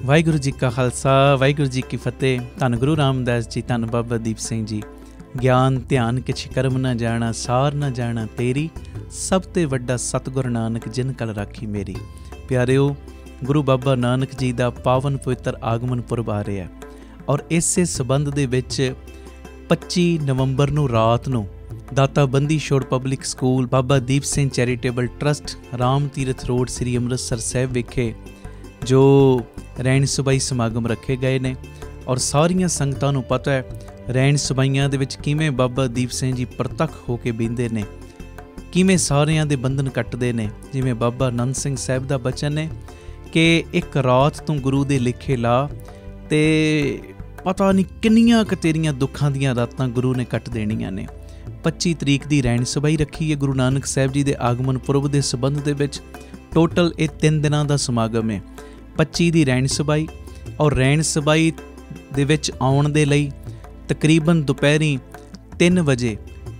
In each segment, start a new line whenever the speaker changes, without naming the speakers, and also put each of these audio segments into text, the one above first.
वाहिगुरू जी का खालसा वाहिगुरू जी की फतेह। धन गुरु रामदास जी, धन बाबा दीप सिंह जी। ज्ञान ध्यान किछ कर्म न जाना, सार न जाना तेरी, सब ते वड्डा सतगुर नानक जिन कल राखी मेरी। प्यारिओ, गुरु बाबा नानक जी का पावन पवित्र आगमन पुरब आ रहा है और इसे संबंध दे विच 25 नवंबर नूं रात नूं Data Bandi Chhor public school Baba Deep Singh charitable trust Ram Tirath road Shri Amritsar Sahib विखे जो रैन सुबाई समागम रखे गए ने। और सारिया संगतां नूं पता है रैन सुबाइयां दे विच किवें बाबा दीप सिंह जी प्रतख होके बींदे ने, किवें सारियां दे बंधन कटदे ने। जिवें बाबा आनंद सिंह साहिब दा बचन है कि एक रात तू गुरु दे लिखे ला ते पता नहीं किन्नियां क तेरियां दुखां दियां रातां गुरु ने कट देनियां ने। 25 तरीक की रैन सबाई रखी है गुरु नानक साहिब जी के आगमन पुरब के संबंध दे विच। टोटल ये 3 दिनों का समागम है। 25 की रैन सबाई और रैन सबाई दे विच आउण दे लई तकरीबन दोपहरी 3 बजे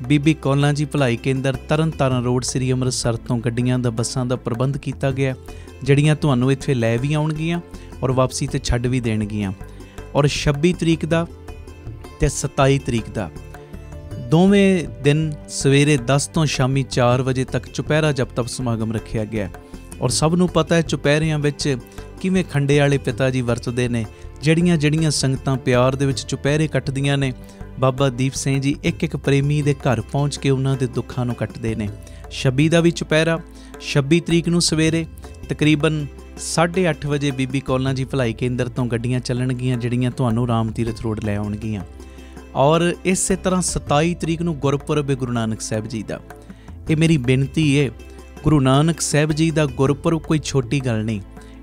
बीबी कौलां जी भलाई केंद्र तरन तारण रोड श्री अमृतसर तो गड्डियां दा बसां दा प्रबंध किया गया, जड़ियां तुहानूं इत्थे लै भी आउणगियां और वापसी ते छड्ड भी देणगियां। और 26 तरीक का ते 27 तरीक का दोवें दिन सवेरे 10 तो शामी 4 बजे तक चुपहरा जप तप समागम रखा गया। और सब नूं पता है चुपहरियां विच किवें खंडे वाले पिता जी वरतदे ने। जड़ियां जड़ियां संगतां प्यार दे विच चुपहरे कटदियां ने, बाबा दीप सिंह जी एक एक प्रेमी दे घर पहुँच के उन्हां दे दुखां नूं कटदे ने। 26 का भी चुपहरा 26 तरीक नूं सवेरे तकरीबन 8:30 बजे बीबी कौलां जी भलाई केंद्र तो गड्डियां चलणगियां जड़ियां तुहानूं राम तीरथ रोड लै आउणगियां। और इस तरह 27 तरीक नूं गुरपुरब है गुरु नानक साहिब जी का। ये मेरी बेनती है, गुरु नानक साहिब जी का गुरपुरब कोई छोटी गल नहीं।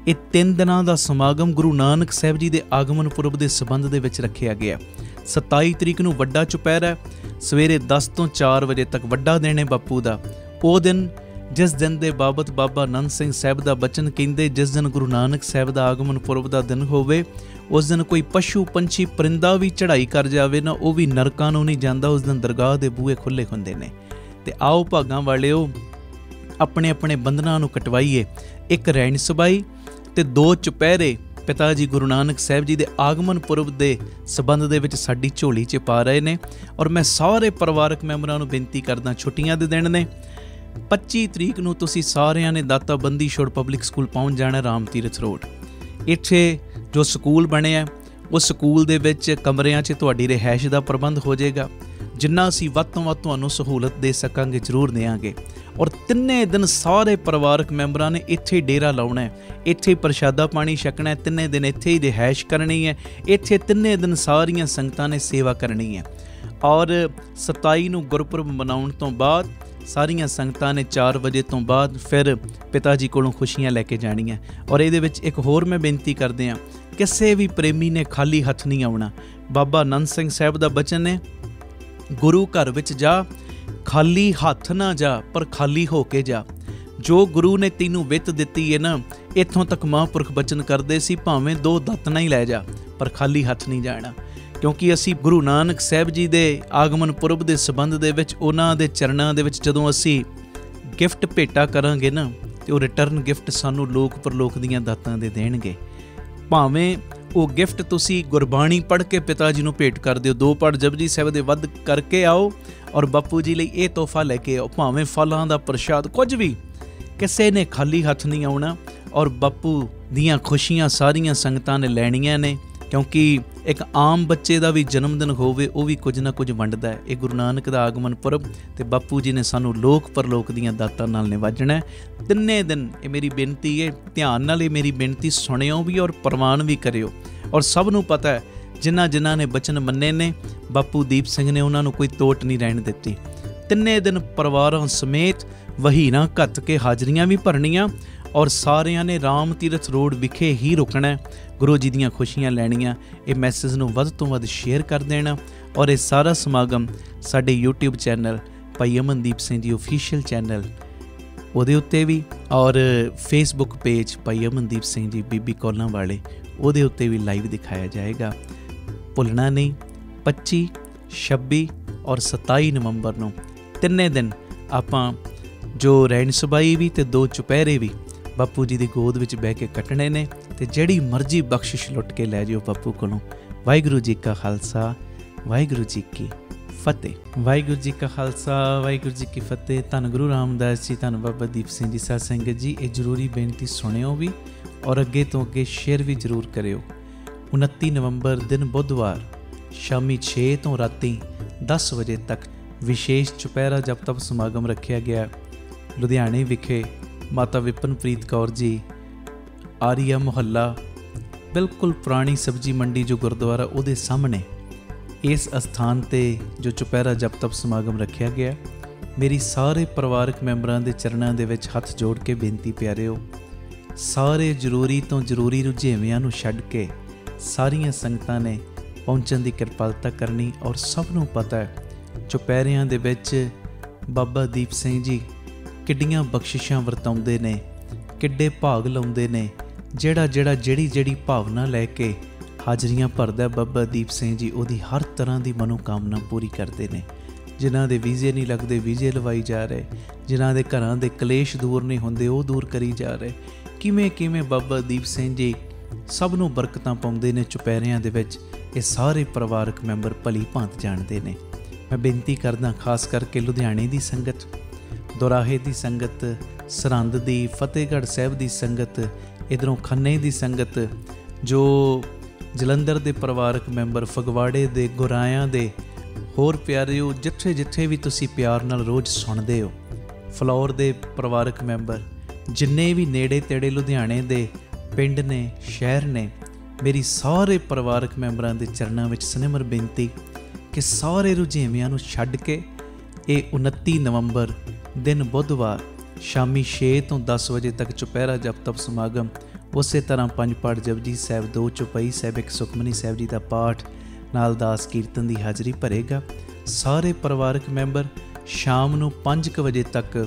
ये 3 दिनों का समागम गुरु नानक साहिब जी के आगमन पुरब के संबंध दे विच रखा गया। 27 तरीक नूं वड्डा चुपहरा सवेरे 10 तो 4 बजे तक वड्डा दिन है बापू का। वो दिन जिस दिन के बाबत बाबा आनंद सिंह साहिब का बचन कहते, जिस दिन गुरु नानक साहिब का आगमन पुरब का दिन होवे उस दिन कोई पशु पंछी परिंदा भी चढ़ाई कर जाए ना, वो भी नरकां नूं नहीं जाता। उस दिन दरगाह के बूहे खुले हुंदे ने। ते आओ भागां वालिओ अपने अपने बंधनां नूं कटवाइए। एक रैन सबाई ते 2 चुपहरे पिता जी गुरु नानक साहिब जी के आगमन पुरब के संबंध दे विच साडी झोली च पा रहे ने। और मैं सारे परिवारक मैंबरां नूं बेनती करदा, छुट्टियां दे दिन ने, 25 तरीक नूं तुसीं सारिਆਂ ने दाता बंदी छोड़ पब्लिक स्कूल पहुँच जाना राम तीरथ रोड। इत्थे जो स्कूल बनिया उस स्कूल दे विच कमरिਆਂ 'ਚ तुहाडी रिहाइश का प्रबंध हो जाएगा। जिन्ना असीं वध तों वध तुहानूं सहूलत दे सकांगे जरूर देंगे। और 3 दिन सारे परिवारक मैंबरां ने इत्थे डेरा लाउणा है, इत्थे प्रशादा पानी छकना है, 3 दिन इत्थे ही रिहाइश करनी है, इत्थे 3 दिन सारियां संगतां ने सेवा करनी है। और 27 नूं गुरपुरब मनाउण तो बाद सारियां संगतां ने 4 बजे तो बाद फिर पिता जी कोलों खुशियां लैके जानियां। और इहदे विच एक होर मैं बेनती करदे हां, किसी भी प्रेमी ने खाली हथ नहीं आउणा। बाबा आनंद सिंह साहिब दा बचन है, गुरु घर विच जा खाली हथ ना जा पर खाली हो के जा। जो गुरु ने तैनूं वित दित्ती है ना, इत्थों तक महापुरख बचन करदे सी भावें 2 दातना ही लै जा पर खाली हथ नहीं जाना। क्योंकि असी गुरु नानक साहिब जी के आगमन पुरब के संबंध दे विच उन्हां दे चरणां दे विच जदों असी गिफ्ट भेटा करांगे ना, तो वो रिटर्न गिफ्ट सानूं लोक परलोक दीआं दातां दे देणगे। भावें वो गिफ्ट तुसी गुरबाणी पढ़ के पिता जी नूं भेंट कर दिओ, 2 पाठ जपजी साहिब दे वध करके आओ और बापू जी लई ये तोहफा लैके आओ। भावें फलां दा प्रशाद कुछ भी, किसी ने खाली हथ नहीं आउणा। और बापू दीआं खुशियां सारियां संगतां ने लैणियां ने। क्योंकि एक आम बच्चे का भी जन्मदिन होवे वो भी कुछ ना कुछ वंडदा है। ये गुरु नानक का आगमन पुरब ते बापू जी ने सानू लोक परलोक दीआं दातां नाल निवाजना है। 3 दिन ये मेरी बेनती है, ध्यान नाल ये मेरी बेनती सुणिओ भी और प्रवान भी करिओ। और सब नूं पता है जिन्हां जिन्हां ने बचन मन्ने ने बापू दीप सिंह ने उन्हां नूं कोई तोट नहीं रहन दित्ती। 3 दिन परिवारां समेत वहीरां घत के हाजरियां भी भरनियां और सारिਆਂ ने राम तीरथ रोड विखे ही रुकना है, गुरु जी दीआं खुशियां लैणियां। ये मैसेज नूं वध तो वध शेयर कर देना। और ये सारा समागम साडे यूट्यूब चैनल भाई अमनदीप सिंह जी ऑफिशियल चैनल उहदे उत्ते भी और फेसबुक पेज भाई अमनदीप सिंह जी बीबी कौलां वाले उहदे उत्ते भी लाइव दिखाया जाएगा। भुलना नहीं, 25, 26 और 27 नवंबर नूं 3 दिन आपां जो रैन सबाई भी ते 2 चुपहरे भी बापू जी की गोद विच बह के कटने ने। ਤੇ ਜਿਹੜੀ ਮਰਜ਼ੀ ਬਖਸ਼ਿਸ਼ ਲੁੱਟ ਕੇ ਲੈ ਜਿਓ ਬਾਪੂ ਕੋਲੋਂ। ਵਾਹਿਗੁਰੂ ਜੀ ਕਾ ਖਾਲਸਾ, ਵਾਹਿਗੁਰੂ ਜੀ ਕੀ ਫਤਿਹ। ਵਾਹਿਗੁਰੂ ਜੀ ਕਾ ਖਾਲਸਾ, ਵਾਹਿਗੁਰੂ ਜੀ ਕੀ ਫਤਿਹ। ਧੰਨ ਗੁਰੂ ਰਾਮਦਾਸ ਜੀ, ਧੰਨ ਬਾਬਾ ਦੀਪ ਸਿੰਘ ਜੀ। ਸਾਧ ਸੰਗਤ ਜੀ, ਇਹ ਜ਼ਰੂਰੀ ਬੇਨਤੀ ਸੁਣਿਓ ਵੀ ਔਰ ਅੱਗੇ ਤੋਂ ਅੱਗੇ ਸ਼ੇਅਰ ਵੀ ਜ਼ਰੂਰ ਕਰਿਓ। 29 ਨਵੰਬਰ ਦਿਨ ਬੁੱਧਵਾਰ ਸ਼ਾਮੀ 6 ਤੋਂ ਰਾਤੀ 10 ਵਜੇ ਤੱਕ ਵਿਸ਼ੇਸ਼ ਚੁਪਹਿਰਾ ਜਪ ਤਪ ਸਮਾਗਮ ਰੱਖਿਆ ਗਿਆ ਲੁਧਿਆਣੇ ਵਿਖੇ। ਮਾਤਾ ਵਿਪਨਪ੍ਰੀਤ ਕੌਰ ਜੀ, ਆਰੀਆ ਮੁਹੱਲਾ, ਬਿਲਕੁਲ ਪੁਰਾਣੀ ਸਬਜ਼ੀ ਮੰਡੀ ਜੋ ਗੁਰਦੁਆਰਾ ਉਹਦੇ ਸਾਹਮਣੇ ਇਸ ਅਸਥਾਨ 'ਤੇ ਜੋ ਚੁਪਹਿਰਾ ਜਪ ਤਪ ਸਮਾਗਮ ਰੱਖਿਆ ਗਿਆ। ਮੇਰੀ ਸਾਰੇ ਪਰਿਵਾਰਕ ਮੈਂਬਰਾਂ ਦੇ ਚਰਨਾਂ ਦੇ ਵਿੱਚ ਹੱਥ ਜੋੜ ਕੇ ਬੇਨਤੀ ਪਿਆਰਿਓ, ਸਾਰੇ ਜ਼ਰੂਰੀ ਤੋਂ ਜ਼ਰੂਰੀ ਰੁਝੇਵਿਆਂ ਨੂੰ ਛੱਡ ਕੇ ਸਾਰੀਆਂ ਸੰਗਤਾਂ ਨੇ ਪਹੁੰਚਣ ਦੀ ਕਿਰਪਾਲਤਾ ਕਰਨੀ। ਔਰ ਸਭ ਨੂੰ ਪਤਾ ਹੈ ਚੁਪਹਿਰਿਆਂ ਦੇ ਵਿੱਚ ਬਾਬਾ ਦੀਪ ਸਿੰਘ ਜੀ ਕਿੱਡੀਆਂ ਬਖਸ਼ਿਸ਼ਾਂ ਵਰਤਾਉਂਦੇ ਨੇ, ਕਿੱਡੇ ਭਾਗ ਲਾਉਂਦੇ ਨੇ। ਜਿਹੜੀ ਭਾਵਨਾ ਲੈ ਕੇ ਹਾਜ਼ਰੀਆਂ ਭਰਦਾ ਬਾਬਾ ਦੀਪ ਸਿੰਘ ਜੀ, ਉਹਦੀ ਹਰ ਤਰ੍ਹਾਂ ਦੀ ਮਨੋਕਾਮਨਾ ਪੂਰੀ ਕਰਦੇ ਨੇ। ਜਿਨ੍ਹਾਂ ਦੇ ਵੀਜ਼ੇ ਨਹੀਂ ਲੱਗਦੇ ਵੀਜ਼ੇ ਲਵਾਈ ਜਾ ਰਹੇ, ਜਿਨ੍ਹਾਂ ਦੇ ਘਰਾਂ ਦੇ ਕਲੇਸ਼ ਦੂਰ ਨਹੀਂ ਹੁੰਦੇ ਉਹ ਦੂਰ ਕਰੀ ਜਾ ਰਹੇ। ਕਿਵੇਂ ਬਾਬਾ ਦੀਪ ਸਿੰਘ ਜੀ ਸਭ ਨੂੰ ਬਰਕਤਾਂ ਪਾਉਂਦੇ ਨੇ ਚੁਪਹਿਰਿਆਂ ਦੇ ਵਿੱਚ। ਇਹ ਸਾਰੇ ਪਰਿਵਾਰਕ ਮੈਂਬਰ ਭਲੀ ਭਾਂਤ ਜਾਣਦੇ ਨੇ। ਮੈਂ ਬੇਨਤੀ ਕਰਦਾ ਖਾਸ ਕਰਕੇ ਲੁਧਿਆਣੇ ਦੀ ਸੰਗਤ, ਦੁਰਾਹੇ ਦੀ ਸੰਗਤ, ਸਰਹੰਦ ਦੀ, ਫਤਿਹਗੜ੍ਹ ਸਾਹਿਬ ਦੀ ਸੰਗਤ, ਇੱਧਰੋਂ ਖੰਨੇ ਦੀ ਸੰਗਤ, ਜੋ ਜਲੰਧਰ ਦੇ ਪਰਿਵਾਰਕ ਮੈਂਬਰ, ਫਗਵਾੜੇ ਦੇ, ਗੁਰਾਇਆਂ ਦੇ, ਹੋਰ ਪਿਆਰਿਓ ਜਿੱਥੇ ਵੀ ਤੁਸੀਂ ਪਿਆਰ ਨਾਲ ਰੋਜ਼ ਸੁਣਦੇ ਹੋ, ਫਲੌਰ ਦੇ ਪਰਿਵਾਰਕ ਮੈਂਬਰ, ਜਿੰਨੇ ਵੀ ਨੇੜੇ ਤੇੜੇ ਲੁਧਿਆਣੇ ਦੇ ਪਿੰਡ ਨੇ, ਸ਼ਹਿਰ ਨੇ, ਮੇਰੀ ਸਾਰੇ ਪਰਿਵਾਰਕ ਮੈਂਬਰਾਂ ਦੇ ਚਰਨਾਂ ਵਿੱਚ ਸਨਿਮਰ ਬੇਨਤੀ ਕਿ ਸਾਰੇ ਰੁਝੇਵਿਆਂ ਨੂੰ ਛੱਡ ਕੇ ਇਹ 29 ਨਵੰਬਰ ਦਿਨ ਬੁੱਧਵਾਰ ਸ਼ਾਮੀ 6 ਤੋਂ 10 ਵਜੇ ਤੱਕ ਚੁਪਹਿਰਾ ਜਪ ਤਪ ਸਮਾਗਮ, ਉਸੇ ਤਰ੍ਹਾਂ 5 ਪਾਠ ਜਪਜੀ ਸਾਹਿਬ, 2 ਚੌਪਈ ਸਾਹਿਬ, 1 ਸੁਖਮਨੀ ਸਾਹਿਬ ਜੀ ਦਾ ਪਾਠ ਨਾਲ ਦਾਸ ਕੀਰਤਨ ਦੀ ਹਾਜ਼ਰੀ ਭਰੇਗਾ। ਸਾਰੇ ਪਰਿਵਾਰਕ ਮੈਂਬਰ ਸ਼ਾਮ ਨੂੰ 5 ਵਜੇ ਤੱਕ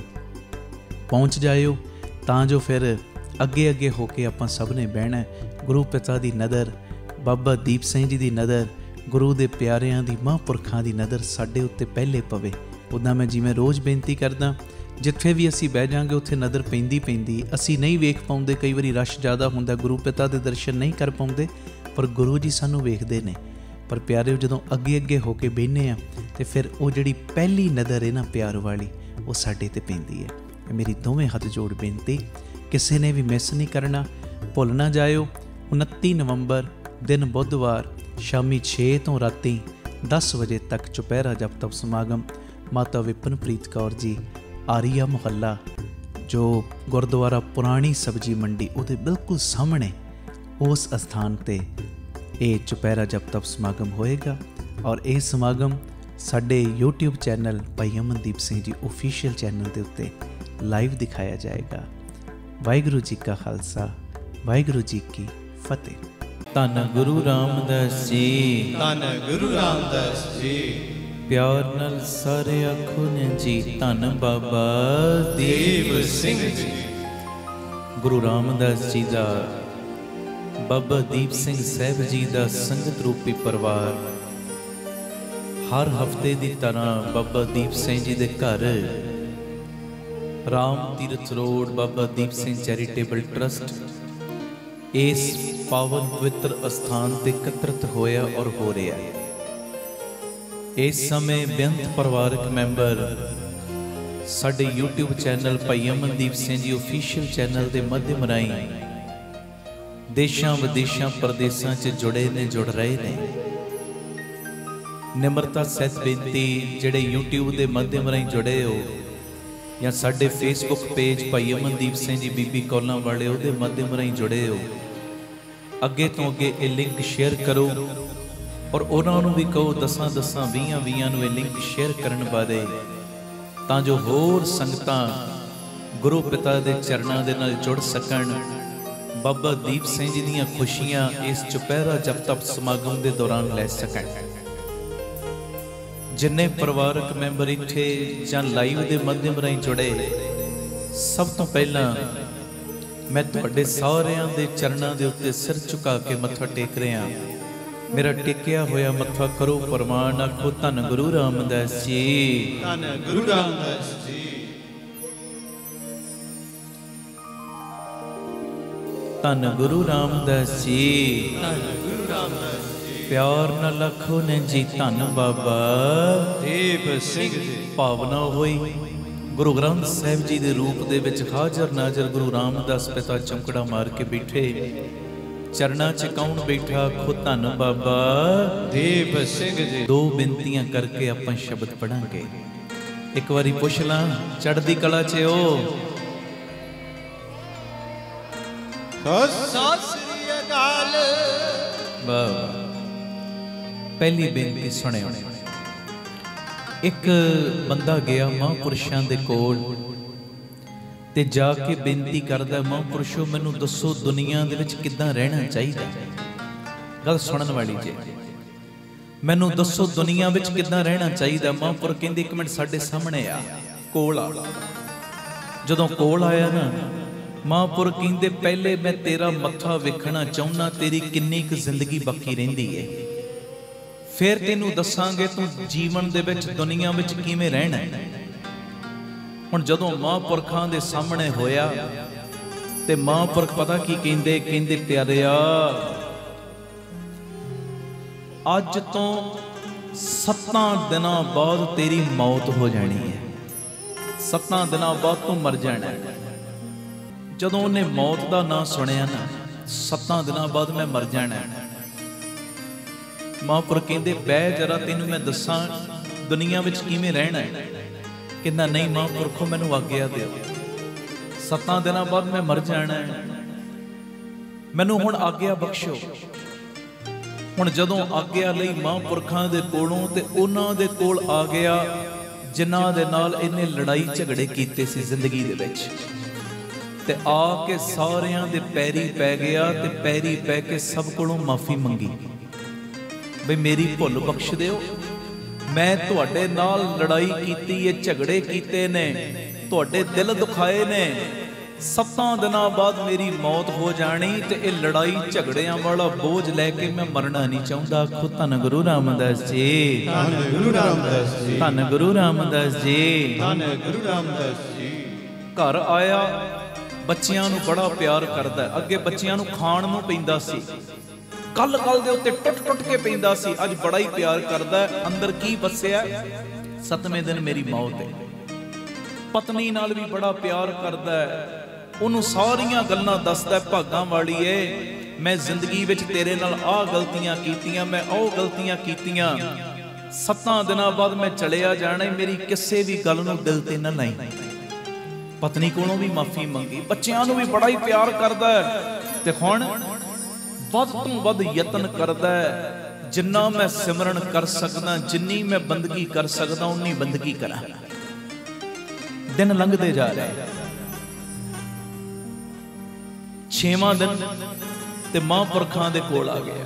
ਪਹੁੰਚ ਜਾਇਓ ਤਾਂ ਜੋ ਫਿਰ ਅੱਗੇ ਹੋ ਕੇ ਆਪਾਂ ਸਭ ਨੇ ਬਹਿਣਾ। ਗੁਰੂ ਪਿਤਾ ਦੀ ਨਜ਼ਰ, ਬਾਬਾ ਦੀਪ ਸਿੰਘ ਜੀ ਦੀ ਨਜ਼ਰ, ਗੁਰੂ ਦੇ ਪਿਆਰਿਆਂ ਦੀ, ਮਹਾਂਪੁਰਖਾਂ ਦੀ ਨਜ਼ਰ ਸਾਡੇ ਉੱਤੇ ਪਹਿਲੇ ਪਵੇ। ਉੱਦਾਂ ਮੈਂ ਜਿਵੇਂ ਰੋਜ਼ ਬੇਨਤੀ ਕਰਦਾ, ਜਿੱਥੇ ਵੀ ਅਸੀਂ ਬਹਿ ਜਾਵਾਂਗੇ ਉੱਥੇ ਨਜ਼ਰ ਪੈਂਦੀ। ਅਸੀਂ ਨਹੀਂ ਵੇਖ ਪਾਉਂਦੇ, ਕਈ ਵਾਰੀ ਰਸ਼ ਜ਼ਿਆਦਾ ਹੁੰਦਾ, ਗੁਰੂ ਪਿਤਾ ਦੇ ਦਰਸ਼ਨ ਨਹੀਂ ਕਰ ਪਾਉਂਦੇ, ਪਰ ਗੁਰੂ ਜੀ ਸਾਨੂੰ ਵੇਖਦੇ ਨੇ। ਪਰ ਪਿਆਰਿਓ, ਜਦੋਂ ਅੱਗੇ ਹੋ ਕੇ ਬਹਿੰਦੇ ਆ ਤੇ ਫਿਰ ਉਹ ਜਿਹੜੀ ਪਹਿਲੀ ਨਜ਼ਰ ਹੈ ਨਾ ਪਿਆਰ ਵਾਲੀ, ਉਹ ਸਾਡੇ 'ਤੇ ਪੈਂਦੀ ਹੈ। ਮੇਰੀ ਦੋਵੇਂ ਹੱਥ ਜੋੜ ਬੇਨਤੀ, ਕਿਸੇ ਨੇ ਵੀ ਮਿਸ ਨਹੀਂ ਕਰਨਾ, ਭੁੱਲ ਨਾ ਜਾਇਓ। 29 ਨਵੰਬਰ ਦਿਨ ਬੁੱਧਵਾਰ ਸ਼ਾਮੀ 6 ਤੋਂ ਰਾਤੀ 10 ਵਜੇ ਤੱਕ ਚੁਪਹਿਰਾ ਜਪ ਤਪ ਸਮਾਗਮ। ਮਾਤਾ ਵਿਪਨਪ੍ਰੀਤ ਕੌਰ ਜੀ, ਆਰੀਆ ਮੁਹੱਲਾ, ਜੋ ਗੁਰਦੁਆਰਾ ਪੁਰਾਣੀ ਸਬਜ਼ੀ ਮੰਡੀ ਉਹਦੇ ਬਿਲਕੁਲ ਸਾਹਮਣੇ ਉਸ ਅਸਥਾਨ 'ਤੇ ਇਹ ਚੁਪਹਿਰਾ ਜਪ ਤਪ ਸਮਾਗਮ ਹੋਏਗਾ। ਔਰ ਇਹ ਸਮਾਗਮ ਸਾਡੇ YouTube ਚੈਨਲ ਭਾਈ ਅਮਨਦੀਪ ਸਿੰਘ ਜੀ ਓਫੀਸ਼ੀਅਲ ਚੈਨਲ ਦੇ ਉੱਤੇ ਲਾਈਵ ਦਿਖਾਇਆ ਜਾਏਗਾ। ਵਾਹਿਗੁਰੂ ਜੀ ਕਾ ਖਾਲਸਾ, ਵਾਹਿਗੁਰੂ ਜੀ ਕੀ ਫਤਿਹ। ਧੰਨ ਗੁਰੂ ਰਾਮਦਾਸ ਜੀ,
ਧੰਨ ਗੁਰੂ ਰਾਮਦਾਸ ਜੀ।
ਪਿਆਰ ਨਾਲ ਸਾਰੇ ਆਖੋ ਨੇ ਜੀ, ਧੰਨ ਬਾਬਾ ਦੀਪ ਸਿੰਘ ਜੀ। ਗੁਰੂ ਰਾਮਦਾਸ ਜੀ ਦਾ, ਬਾਬਾ ਦੀਪ ਸਿੰਘ ਸਾਹਿਬ ਜੀ ਦਾ ਸੰਗਤ ਰੂਪੀ ਪਰਿਵਾਰ ਹਰ ਹਫ਼ਤੇ ਦੀ ਤਰ੍ਹਾਂ ਬਾਬਾ ਦੀਪ ਸਿੰਘ ਜੀ ਦੇ ਘਰ Ram Tirath road Baba Deep Singh charitable trust ਇਸ ਪਾਵਨ ਪਵਿੱਤਰ ਅਸਥਾਨ ਤੇ ਇਕੱਤਰਿਤ ਹੋਇਆ ਔਰ ਹੋ ਰਿਹਾ ਹੈ। ਇਸ ਸਮੇਂ ਬੇਅੰਤ ਪਰਿਵਾਰਕ ਮੈਂਬਰ ਸਾਡੇ YouTube ਚੈਨਲ ਭਾਈ ਅਮਨਦੀਪ ਸਿੰਘ ਜੀ ਓਫੀਸ਼ੀਅਲ ਚੈਨਲ ਦੇ ਮਾਧਿਅਮ ਰਾਹੀਂ ਦੇਸ਼ਾਂ ਵਿਦੇਸ਼ਾਂ ਪ੍ਰਦੇਸ਼ਾਂ 'ਚ ਜੁੜ ਰਹੇ ਨੇ। ਨਿਮਰਤਾ ਸਹਿਤ ਬੇਨਤੀ, ਜਿਹੜੇ YouTube ਦੇ ਮਾਧਿਅਮ ਰਾਹੀਂ ਜੁੜੇ ਹੋ ਜਾਂ ਸਾਡੇ ਫੇਸਬੁੱਕ ਪੇਜ ਭਾਈ ਅਮਨਦੀਪ ਸਿੰਘ ਜੀ ਬੀਬੀ ਕੌਲਾਂ ਵਾਲੇ ਉਹਦੇ ਮਾਧਿਅਮ ਰਾਹੀਂ ਜੁੜੇ ਹੋ, ਅੱਗੇ ਤੋਂ ਅੱਗੇ ਇਹ ਲਿੰਕ ਸ਼ੇਅਰ ਕਰੋ ਔਰ ਉਹਨਾਂ ਨੂੰ ਵੀ ਕਹੋ 10-20 ਨੂੰ ਇਹ ਲਿੰਕ ਸ਼ੇਅਰ ਕਰਨ ਬਾਰੇ, ਤਾਂ ਜੋ ਹੋਰ ਸੰਗਤਾਂ ਗੁਰੂ ਪਿਤਾ ਦੇ ਚਰਨਾਂ ਦੇ ਨਾਲ ਜੁੜ ਸਕਣ। ਬਾਬਾ ਦੀਪ ਸਿੰਘ ਜੀ ਦੀਆਂ ਖੁਸ਼ੀਆਂ ਇਸ ਚੁਪਹਿਰਾ ਜਪ ਤਪ ਸਮਾਗਮ ਦੇ ਦੌਰਾਨ ਲੈ ਸਕਣ। ਜਿੰਨੇ ਪਰਿਵਾਰਕ ਮੈਂਬਰ ਇੱਥੇ ਜਾਂ ਲਾਈਵ ਦੇ ਮਾਧਿਅਮ ਰਾਹੀਂ ਜੁੜੇ, ਸਭ ਤੋਂ ਪਹਿਲਾਂ ਮੈਂ ਤੁਹਾਡੇ ਸਾਰਿਆਂ ਦੇ ਚਰਨਾਂ ਦੇ ਉੱਤੇ ਸਿਰ ਝੁਕਾ ਕੇ ਮੱਥਾ ਟੇਕ ਰਿਹਾ। ਮੇਰਾ ਟੇਕਿਆ ਹੋਇਆ ਮੱਥਾ ਕਰੋ ਪ੍ਰਮਾਣ, ਆਖੋ ਧੰਨ ਗੁਰੂ ਰਾਮਦਾਸ ਜੀ,
ਧੰਨ ਗੁਰੂ ਰਾਮਦਾਸ ਜੀ।
ਧੰਨ ਗੁਰੂ ਰਾਮਦਾਸ ਜੀ।
ਧੰਨ ਗੁਰੂ ਰਾਮਦਾਸ ਜੀ।
ਪਿਆਰ ਨਾਲ ਲਖੋ ਨੇ ਜੀ ਧੰਨ ਬਾਬਾ
ਦੀਪ ਸਿੰਘ ਜੀ।
ਭਾਵਨਾ ਹੋਈ ਗੁਰੂ ਗ੍ਰੰਥ ਸਾਹਿਬ ਜੀ ਦੇ ਰੂਪ ਦੇ ਵਿੱਚ ਹਾਜ਼ਰ ਨਾਜ਼ਰ ਗੁਰੂ ਰਾਮਦਾਸ ਪਿਤਾ ਚੌਂਕੜਾ ਮਾਰ ਕੇ ਬੈਠੇ। ਚਰਨਾਂ 'ਚ ਕੌਣ ਬੈਠਾ? ਖੁਦ ਧੰਨ ਬਾਬਾ
ਦੀਪ ਸਿੰਘ ਜੀ।
ਦੋ ਬੇਨਤੀਆਂ ਕਰਕੇ ਆਪਾਂ ਸ਼ਬਦ ਪੜਾਂਗੇ। ਇੱਕ ਵਾਰੀ ਪੁੱਛ ਲਾਂ, ਚੜ੍ਹਦੀ ਕਲਾ 'ਚ ਉਹ
ਸਤਿ ਸ੍ਰੀ ਅਕਾਲ।
ਵਾਹ। ਪਹਿਲੀ ਬੇਨਤੀ ਸੁਣਿਓ। ਇੱਕ ਬੰਦਾ ਗਿਆ ਮਹਾਂਪੁਰਸ਼ਾਂ ਦੇ ਕੋਲ ਤੇ ਜਾ ਕੇ ਬੇਨਤੀ ਕਰਦਾ, ਮਹਾਂਪੁਰਸ਼ੋ ਮੈਨੂੰ ਦੱਸੋ ਦੁਨੀਆ ਦੇ ਵਿੱਚ ਕਿੱਦਾਂ ਰਹਿਣਾ ਚਾਹੀਦਾ। ਗੱਲ ਸੁਣਨ ਵਾਲੀ ਜੇ, ਮੈਨੂੰ ਦੱਸੋ ਦੁਨੀਆ ਵਿੱਚ ਕਿੱਦਾਂ ਰਹਿਣਾ ਚਾਹੀਦਾ। ਮਹਾਂਪੁਰ ਕਹਿੰਦੇ ਇੱਕ ਮਿੰਟ ਸਾਡੇ ਸਾਹਮਣੇ ਆ, ਕੋਲ ਆ। ਜਦੋਂ ਕੋਲ ਆਇਆ ਨਾ, ਮਹਾਂਪੁਰ ਕਹਿੰਦੇ ਪਹਿਲੇ ਮੈਂ ਤੇਰਾ ਮੱਥਾ ਵੇਖਣਾ ਚਾਹੁੰਦਾ, ਤੇਰੀ ਕਿੰਨੀ ਕੁ ਜ਼ਿੰਦਗੀ ਬਾਕੀ ਰਹਿੰਦੀ ਏ, ਫਿਰ ਤੈਨੂੰ ਦੱਸਾਂਗੇ ਤੂੰ ਜੀਵਨ ਦੇ ਵਿੱਚ ਦੁਨੀਆ ਵਿੱਚ ਕਿਵੇਂ ਰਹਿਣਾ। ਹੁਣ ਜਦੋਂ ਮਹਾਂਪੁਰਖਾਂ ਦੇ ਸਾਹਮਣੇ ਹੋਇਆ ਤੇ ਮਹਾਂਪੁਰਖ ਪਤਾ ਕੀ ਕਹਿੰਦੇ? ਕਹਿੰਦੇ ਪਿਆਰਿਆ, ਅੱਜ ਤੋਂ 7 ਦਿਨਾਂ ਬਾਅਦ ਤੇਰੀ ਮੌਤ ਹੋ ਜਾਣੀ ਹੈ। 7 ਦਿਨਾਂ ਬਾਅਦ ਤੂੰ ਮਰ ਜਾਣਾ। ਜਦੋਂ ਉਹਨੇ ਮੌਤ ਦਾ ਨਾਂ ਸੁਣਿਆ ਨਾ, 7 ਦਿਨਾਂ ਬਾਅਦ ਮੈਂ ਮਰ ਜਾਣਾ, ਮਹਾਂਪੁਰਖ ਕਹਿੰਦੇ ਬਹਿ ਜਰਾ ਤੈਨੂੰ ਮੈਂ ਦੱਸਾਂ ਦੁਨੀਆ ਵਿੱਚ ਕਿਵੇਂ ਰਹਿਣਾ ਹੈ। ਕਹਿੰਦਾ ਨਹੀਂ ਮਹਾਂਪੁਰਖੋ ਮੈਨੂੰ ਆਗਿਆ ਦਿਓ, 7 ਦਿਨਾਂ ਬਾਅਦ ਮੈਂ ਮਰ ਜਾਣਾ ਹੈ, ਮੈਨੂੰ ਹੁਣ ਆਗਿਆ ਬਖਸ਼ੋ। ਹੁਣ ਜਦੋਂ ਆਗਿਆ ਲਈ ਮਹਾਂਪੁਰਖਾਂ ਦੇ ਕੋਲੋਂ ਤੇ ਉਹਨਾਂ ਦੇ ਕੋਲ ਆ ਗਿਆ ਜਿਨ੍ਹਾਂ ਦੇ ਨਾਲ ਇਹਨੇ ਲੜਾਈ ਝਗੜੇ ਕੀਤੇ ਸੀ ਜ਼ਿੰਦਗੀ ਦੇ ਵਿੱਚ, ਤੇ ਆ ਕੇ ਸਾਰਿਆਂ ਦੇ ਪੈਰੀ ਪੈ ਗਿਆ ਤੇ ਪੈਰੀ ਪੈ ਕੇ ਸਭ ਕੋਲੋਂ ਮਾਫੀ ਮੰਗੀ, ਬਈ ਮੇਰੀ ਭੁੱਲ ਬਖਸ਼ ਦਿਓ, ਮੈਂ ਤੁਹਾਡੇ ਨਾਲ ਲੜਾਈ ਕੀਤੀ ਏ, ਝਗੜੇ ਕੀਤੇ ਨੇ, ਤੁਹਾਡੇ ਦਿਲ ਦੁਖਾਏ ਨੇ, 7 ਦਿਨਾਂ ਬਾਅਦ ਮੇਰੀ ਮੌਤ ਹੋ ਜਾਣੀ ਤੇ ਇਹ ਲੜਾਈ ਝਗੜਿਆਂ ਵਾਲਾ ਬੋਝ ਲੈ ਕੇ ਮੈਂ ਮਰਨਾ ਨਹੀਂ ਚਾਹੁੰਦਾ। ਖੁਦ ਧੰਨ ਗੁਰੂ ਰਾਮਦਾਸ ਜੀ।
ਧੰਨ ਗੁਰੂ ਰਾਮਦਾਸ ਜੀ।
ਧੰਨ ਗੁਰੂ ਰਾਮਦਾਸ ਜੀ।
ਧੰਨ ਗੁਰੂ ਰਾਮਦਾਸ ਜੀ।
ਘਰ ਆਇਆ, ਬੱਚਿਆਂ ਨੂੰ ਬੜਾ ਪਿਆਰ ਕਰਦਾ। ਅੱਗੇ ਬੱਚਿਆਂ ਨੂੰ ਖਾਣ ਨੂੰ ਪੈਂਦਾ ਸੀ, ਕੱਲ ਦੇ ਉੱਤੇ ਟੁੱਟ ਕੇ ਪੈਂਦਾ ਸੀ, ਅੱਜ ਬੜਾ ਹੀ ਪਿਆਰ ਕਰਦਾ। ਅੰਦਰ ਕੀ ਵਸਿਆ? 7ਵੇਂ ਦਿਨ ਮੇਰੀ ਮੌਤ ਹੈ। ਪਤਨੀ ਨਾਲ ਵੀ ਬੜਾ ਪਿਆਰ ਕਰਦਾ, ਉਹਨੂੰ ਸਾਰੀਆਂ ਗੱਲਾਂ ਦੱਸਦਾ, ਭਾਗਾਂ ਵਾਲੀ ਏ, ਮੈਂ ਜ਼ਿੰਦਗੀ ਵਿੱਚ ਤੇਰੇ ਨਾਲ ਆਹ ਗਲਤੀਆਂ ਕੀਤੀਆਂ, ਮੈਂ ਉਹ ਗਲਤੀਆਂ ਕੀਤੀਆਂ, 7 ਦਿਨਾਂ ਬਾਅਦ ਮੈਂ ਚਲਿਆ ਜਾਣਾ, ਮੇਰੀ ਕਿਸੇ ਵੀ ਗੱਲ ਨੂੰ ਦਿਲ ਤੇ ਨਾ ਲਾਈ। ਪਤਨੀ ਕੋਲੋਂ ਵੀ ਮਾਫੀ ਮੰਗੀ, ਬੱਚਿਆਂ ਨੂੰ ਵੀ ਬੜਾ ਹੀ ਪਿਆਰ ਕਰਦਾ ਤੇ ਹੁਣ ਵੱਧ ਤੋਂ ਵੱਧ ਯਤਨ ਕਰਦਾ, ਜਿੰਨਾ ਮੈਂ ਸਿਮਰਨ ਕਰ ਸਕਦਾ, ਜਿੰਨੀ ਮੈਂ ਬੰਦਗੀ ਕਰ ਸਕਦਾ ਉਨੀ ਬੰਦਗੀ ਕਰਾਂ। ਦਿਨ ਲੰਘਦੇ ਜਾ ਰਹੇ। 6ਵਾਂ ਦਿਨ ਤੇ ਮਹਾਂਪੁਰਖਾਂ ਦੇ ਕੋਲ ਆ ਗਿਆ।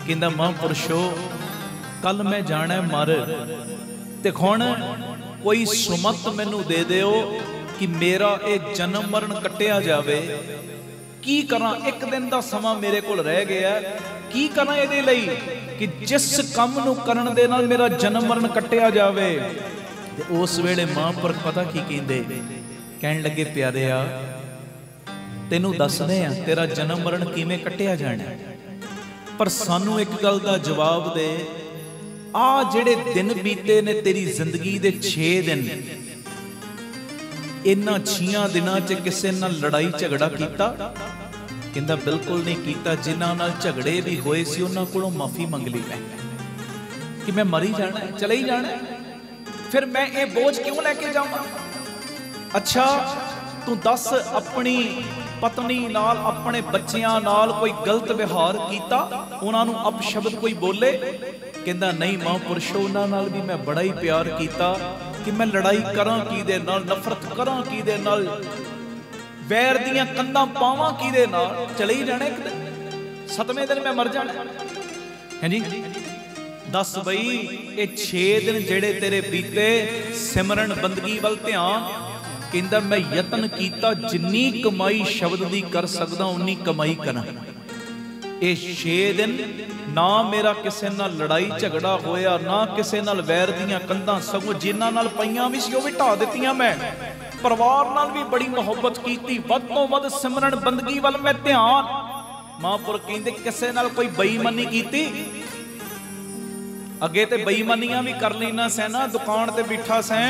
ਕਹਿੰਦਾ ਮਹਾਂਪੁਰਸ਼ੋ ਕੱਲ ਮੈਂ ਜਾਣਾ ਮਰ, ਤੇ ਹੁਣ ਕੋਈ ਸੁਮਤ ਮੈਨੂੰ ਦੇ ਦਿਓ ਕਿ ਮੇਰਾ ਇਹ ਜਨਮ ਮਰਨ ਕੱਟਿਆ ਜਾਵੇ। ਕੀ ਕਰਾਂ? 1 ਦਿਨ ਦਾ ਸਮਾਂ ਮੇਰੇ ਕੋਲ ਰਹਿ ਗਿਆ, ਕੀ ਕਰਾਂ ਇਹਦੇ ਲਈ ਕਿ ਜਿਸ ਕੰਮ ਨੂੰ ਕਰਨ ਦੇ ਨਾਲ ਮੇਰਾ ਜਨਮ ਮਰਨ ਕੱਟਿਆ ਜਾਵੇ। ਤੇ ਉਸ ਵੇਲੇ ਮਹਾਂਪੁਰਖ ਪਤਾ ਕੀ ਕਹਿੰਦੇ? ਕਹਿਣ ਲੱਗੇ ਪਿਆਰਿਆ ਤੈਨੂੰ ਦੱਸਦੇ ਆ ਤੇਰਾ ਜਨਮ ਮਰਨ ਕਿਵੇਂ ਕੱਟਿਆ ਜਾਣਾ, ਪਰ ਸਾਨੂੰ ਇੱਕ ਗੱਲ ਦਾ ਜਵਾਬ ਦੇ। ਆ ਜਿਹੜੇ ਦਿਨ ਬੀਤੇ ਨੇ ਤੇਰੀ ਜ਼ਿੰਦਗੀ ਦੇ 6 ਦਿਨ, ਇਹਨਾਂ 6 ਦਿਨਾਂ 'ਚ ਕਿਸੇ ਨਾਲ ਲੜਾਈ ਝਗੜਾ ਕੀਤਾ? ਕਹਿੰਦਾ ਬਿਲਕੁਲ ਨਹੀਂ ਕੀਤਾ। ਜਿਨ੍ਹਾਂ ਨਾਲ ਝਗੜੇ ਵੀ ਹੋਏ ਸੀ ਉਹਨਾਂ ਕੋਲੋਂ ਮਾਫੀ ਮੰਗ ਲਈ ਮੈਂ, ਕਿ ਮੈਂ ਮਰੀ ਜਾਣਾ, ਚਲੇ ਹੀ ਜਾਣਾ, ਫਿਰ ਮੈਂ ਇਹ ਬੋਝ ਕਿਉਂ ਲੈ ਕੇ ਜਾਵਾਂ। ਅੱਛਾ ਤੂੰ ਦੱਸ, ਆਪਣੀ ਪਤਨੀ ਨਾਲ, ਆਪਣੇ ਬੱਚਿਆਂ ਨਾਲ ਕੋਈ ਗਲਤ ਵਿਹਾਰ ਕੀਤਾ, ਉਹਨਾਂ ਨੂੰ ਅਪਸ਼ਬਦ ਕੋਈ ਬੋਲੇ? ਕਹਿੰਦਾ ਨਹੀਂ ਮਹਾਂਪੁਰਸ਼ੋ, ਉਹਨਾਂ ਨਾਲ ਵੀ ਮੈਂ ਬੜਾ ਹੀ ਪਿਆਰ ਕੀਤਾ ਕਿ ਮੈਂ ਲੜਾਈ ਕਰਾਂ ਕਿਹਦੇ ਨਾਲ, ਨਫ਼ਰਤ ਕਰਾਂ ਕਿਹਦੇ ਨਾਲ, ਵੈਰ ਦੀਆਂ ਕੰਧਾਂ ਪਾਵਾਂ ਕਿਹਦੇ ਨਾਲ, ਚਲੇ ਹੀ ਜਾਣਾ ਇੱਕ ਦਿਨ, 7ਵੇਂ ਦਿਨ ਮੈਂ ਮਰ ਜਾਣਾ। ਹਾਂਜੀ ਦੱਸ ਬਈ, ਇਹ 6 ਦਿਨ ਜਿਹੜੇ ਤੇਰੇ ਬੀਤੇ ਸਿਮਰਨ ਬੰਦਗੀ ਵੱਲ ਧਿਆਨ। ਕਹਿੰਦਾ ਮੈਂ ਯਤਨ ਕੀਤਾ, ਜਿੰਨੀ ਕਮਾਈ ਸ਼ਬਦ ਦੀ ਕਰ ਸਕਦਾ ਉਨੀ ਕਮਾਈ ਕਰਾਂ। ਇਹ 6 ਦਿਨ ਨਾ ਮੇਰਾ ਕਿਸੇ ਨਾਲ ਲੜਾਈ ਝਗੜਾ ਹੋਇਆ, ਨਾ ਕਿਸੇ ਨਾਲ ਵੈਰ ਦੀਆਂ ਕੰਧਾਂ, ਸਗੋਂ ਜਿਨ੍ਹਾਂ ਨਾਲ ਪਈਆਂ ਵੀ ਸੀ ਉਹ ਵੀ ਢਾ ਦਿੱਤੀਆਂ ਮੈਂ।
परिवार नाल भी बड़ी मुहब्बत की, वध तो वध सिमरन बंदगी वाल मैं ध्यान। महापुर कहते किसे नाल कोई बेईमानी की, अगे ते बेईमानियां भी कर लेना सै ना, दुकान ते बिठा सै,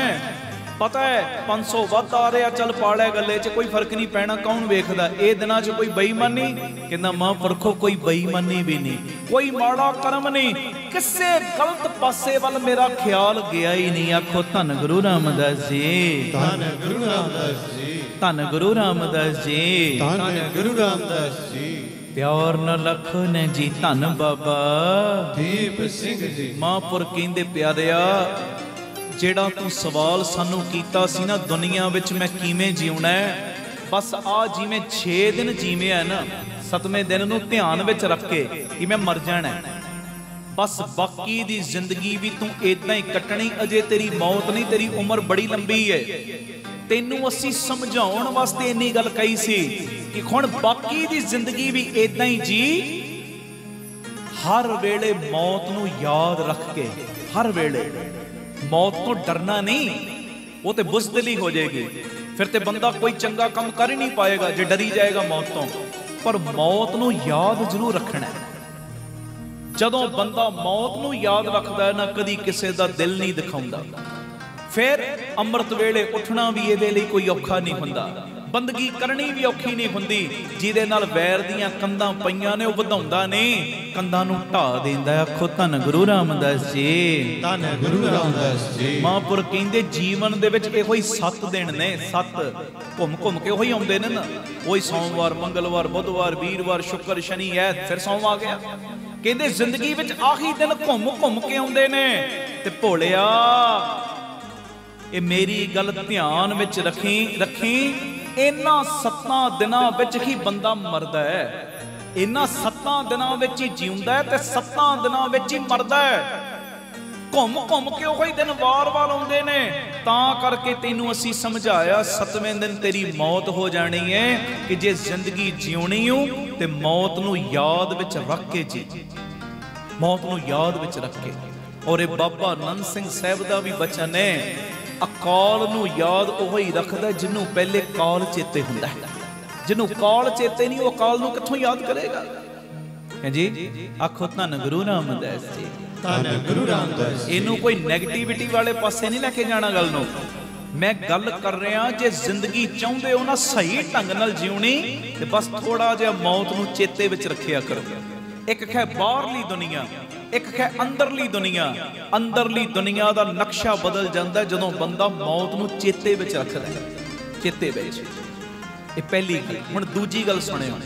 पता है 500 वध आ रहा, चल पाड़े गले च कोई फर्क नहीं पैना, कौन वेखदा। ए दिनां च कोई बेईमानी, कहंदा महापुरखो कोई बेईमानी भी नहीं, कोई माड़ा कर्म नहीं, किसे गलत पासे वाल मेरा ख्याल गया ही नहीं। आखो धन गुरु रामदास जी,
धन गुरु रामदास जी,
धन गुरु रामदास जी,
धन गुरु रामदास जी।
प्यार न लखो ने जी धन बाबा
दीप सिंह जी।
महापुर कहंदे प्यारिया, जेड़ा तू सवाल सानू कीता सी ना, दुनिया विच मैं किवें जीउणा है, बस आ जिवें 6 दिन जीवे है ना, 7वें दिन नूं ध्यान विच रख के कि मैं मर जाना है, बस बाकी दी जिंदगी भी तू इदां ही कटनी, अजे तेरी मौत नहीं, तेरी उम्र बड़ी लंबी है। तैनू असी समझाउण वास्ते इन्नी गल कही सी कि हुण बाकी दी जिंदगी भी इदां ही जी, हर वेले मौत नूं याद रख के, हर वेले मौत तो डरना नहीं, वो तो बुज़दिली हो जाएगी, फिर ते बंदा कोई चंगा काम कर ही नहीं पाएगा जे डरी जाएगा मौत तो। पर मौत नूं याद जरूर रखना है। जदों बंदा मौत नूं याद रखदा है ना, कदी किसे दा दिल नहीं दिखाउंदा। फिर अमृत वेले उठना भी ये लिए कोई औखा नहीं हुंदा, बंदगी करनी भी औखी नहीं हुंदी। जिहदे नाल वैर दीयां कंधां पईयां ने, वो वधाउंदा नहीं, कंधां नूं ढा देंदा। आखो धन गुरु रामदास जी,
धन गुरु रामदास जी।
महापुर कहंदे जीवन दे विच इहो ही 7 दिन ने, 7 घुम घुम के उही आउंदे ने ना, उही सोमवार, मंगलवार, बुधवार, वीरवार, शुक्र, शनि, ऐत, फिर सोम आ गया। कहंदे जिंदगी विच आही दिन घुम घुम के आउंदे ने। ते भोलिया ये मेरी गल ध्यान विच रखी रखी, इन्हां 7 दिनां विच ही बंदा मरदा है, इन्हां 7 दिनां विच ही जीउंदा है ते 7 दिनां विच ही मरदा है। घुम घुम के उही दिन वार वार आउंदे ने। तां करके तैनूं असीं समझाया 7वें दिन तेरी मौत हो जानी है, कि जे जिंदगी जीउणी हो ते मौत नूं याद विच रख के जी, मौत नूं याद विच रख के। और ये बाबा नंद सिंह साहिब दा भी बचन है, अकाल नूं याद उही रखदा जिन्हों पहले काल चेते हुंदा है। जिन्हों काल चेते नहीं, वो अकाल नूं कित्थों याद करेगा। है जी, आखो धन गुरु रामदास जी,
धन गुरु रामदास जी।
इनू कोई नैगेटिविटी वाले पासे नहीं लेके जाना गल नूं। मैं गल कर रहा, जे जिंदगी चाहुंदे हो ना सही ढंग नाल जीउणी, ते बस थोड़ा जिहा मौत नूं चेते विच रखिया करो। एक है बाहरली दुनिया, एक है अंदरली दुनिया। अंदरली दुनिया का नक्शा बदल जाता है जदों बंदा मौत नूं चेते विच रखदा है, चेते विच। ये पहली गल। हुण दूजी गल सुणिओ,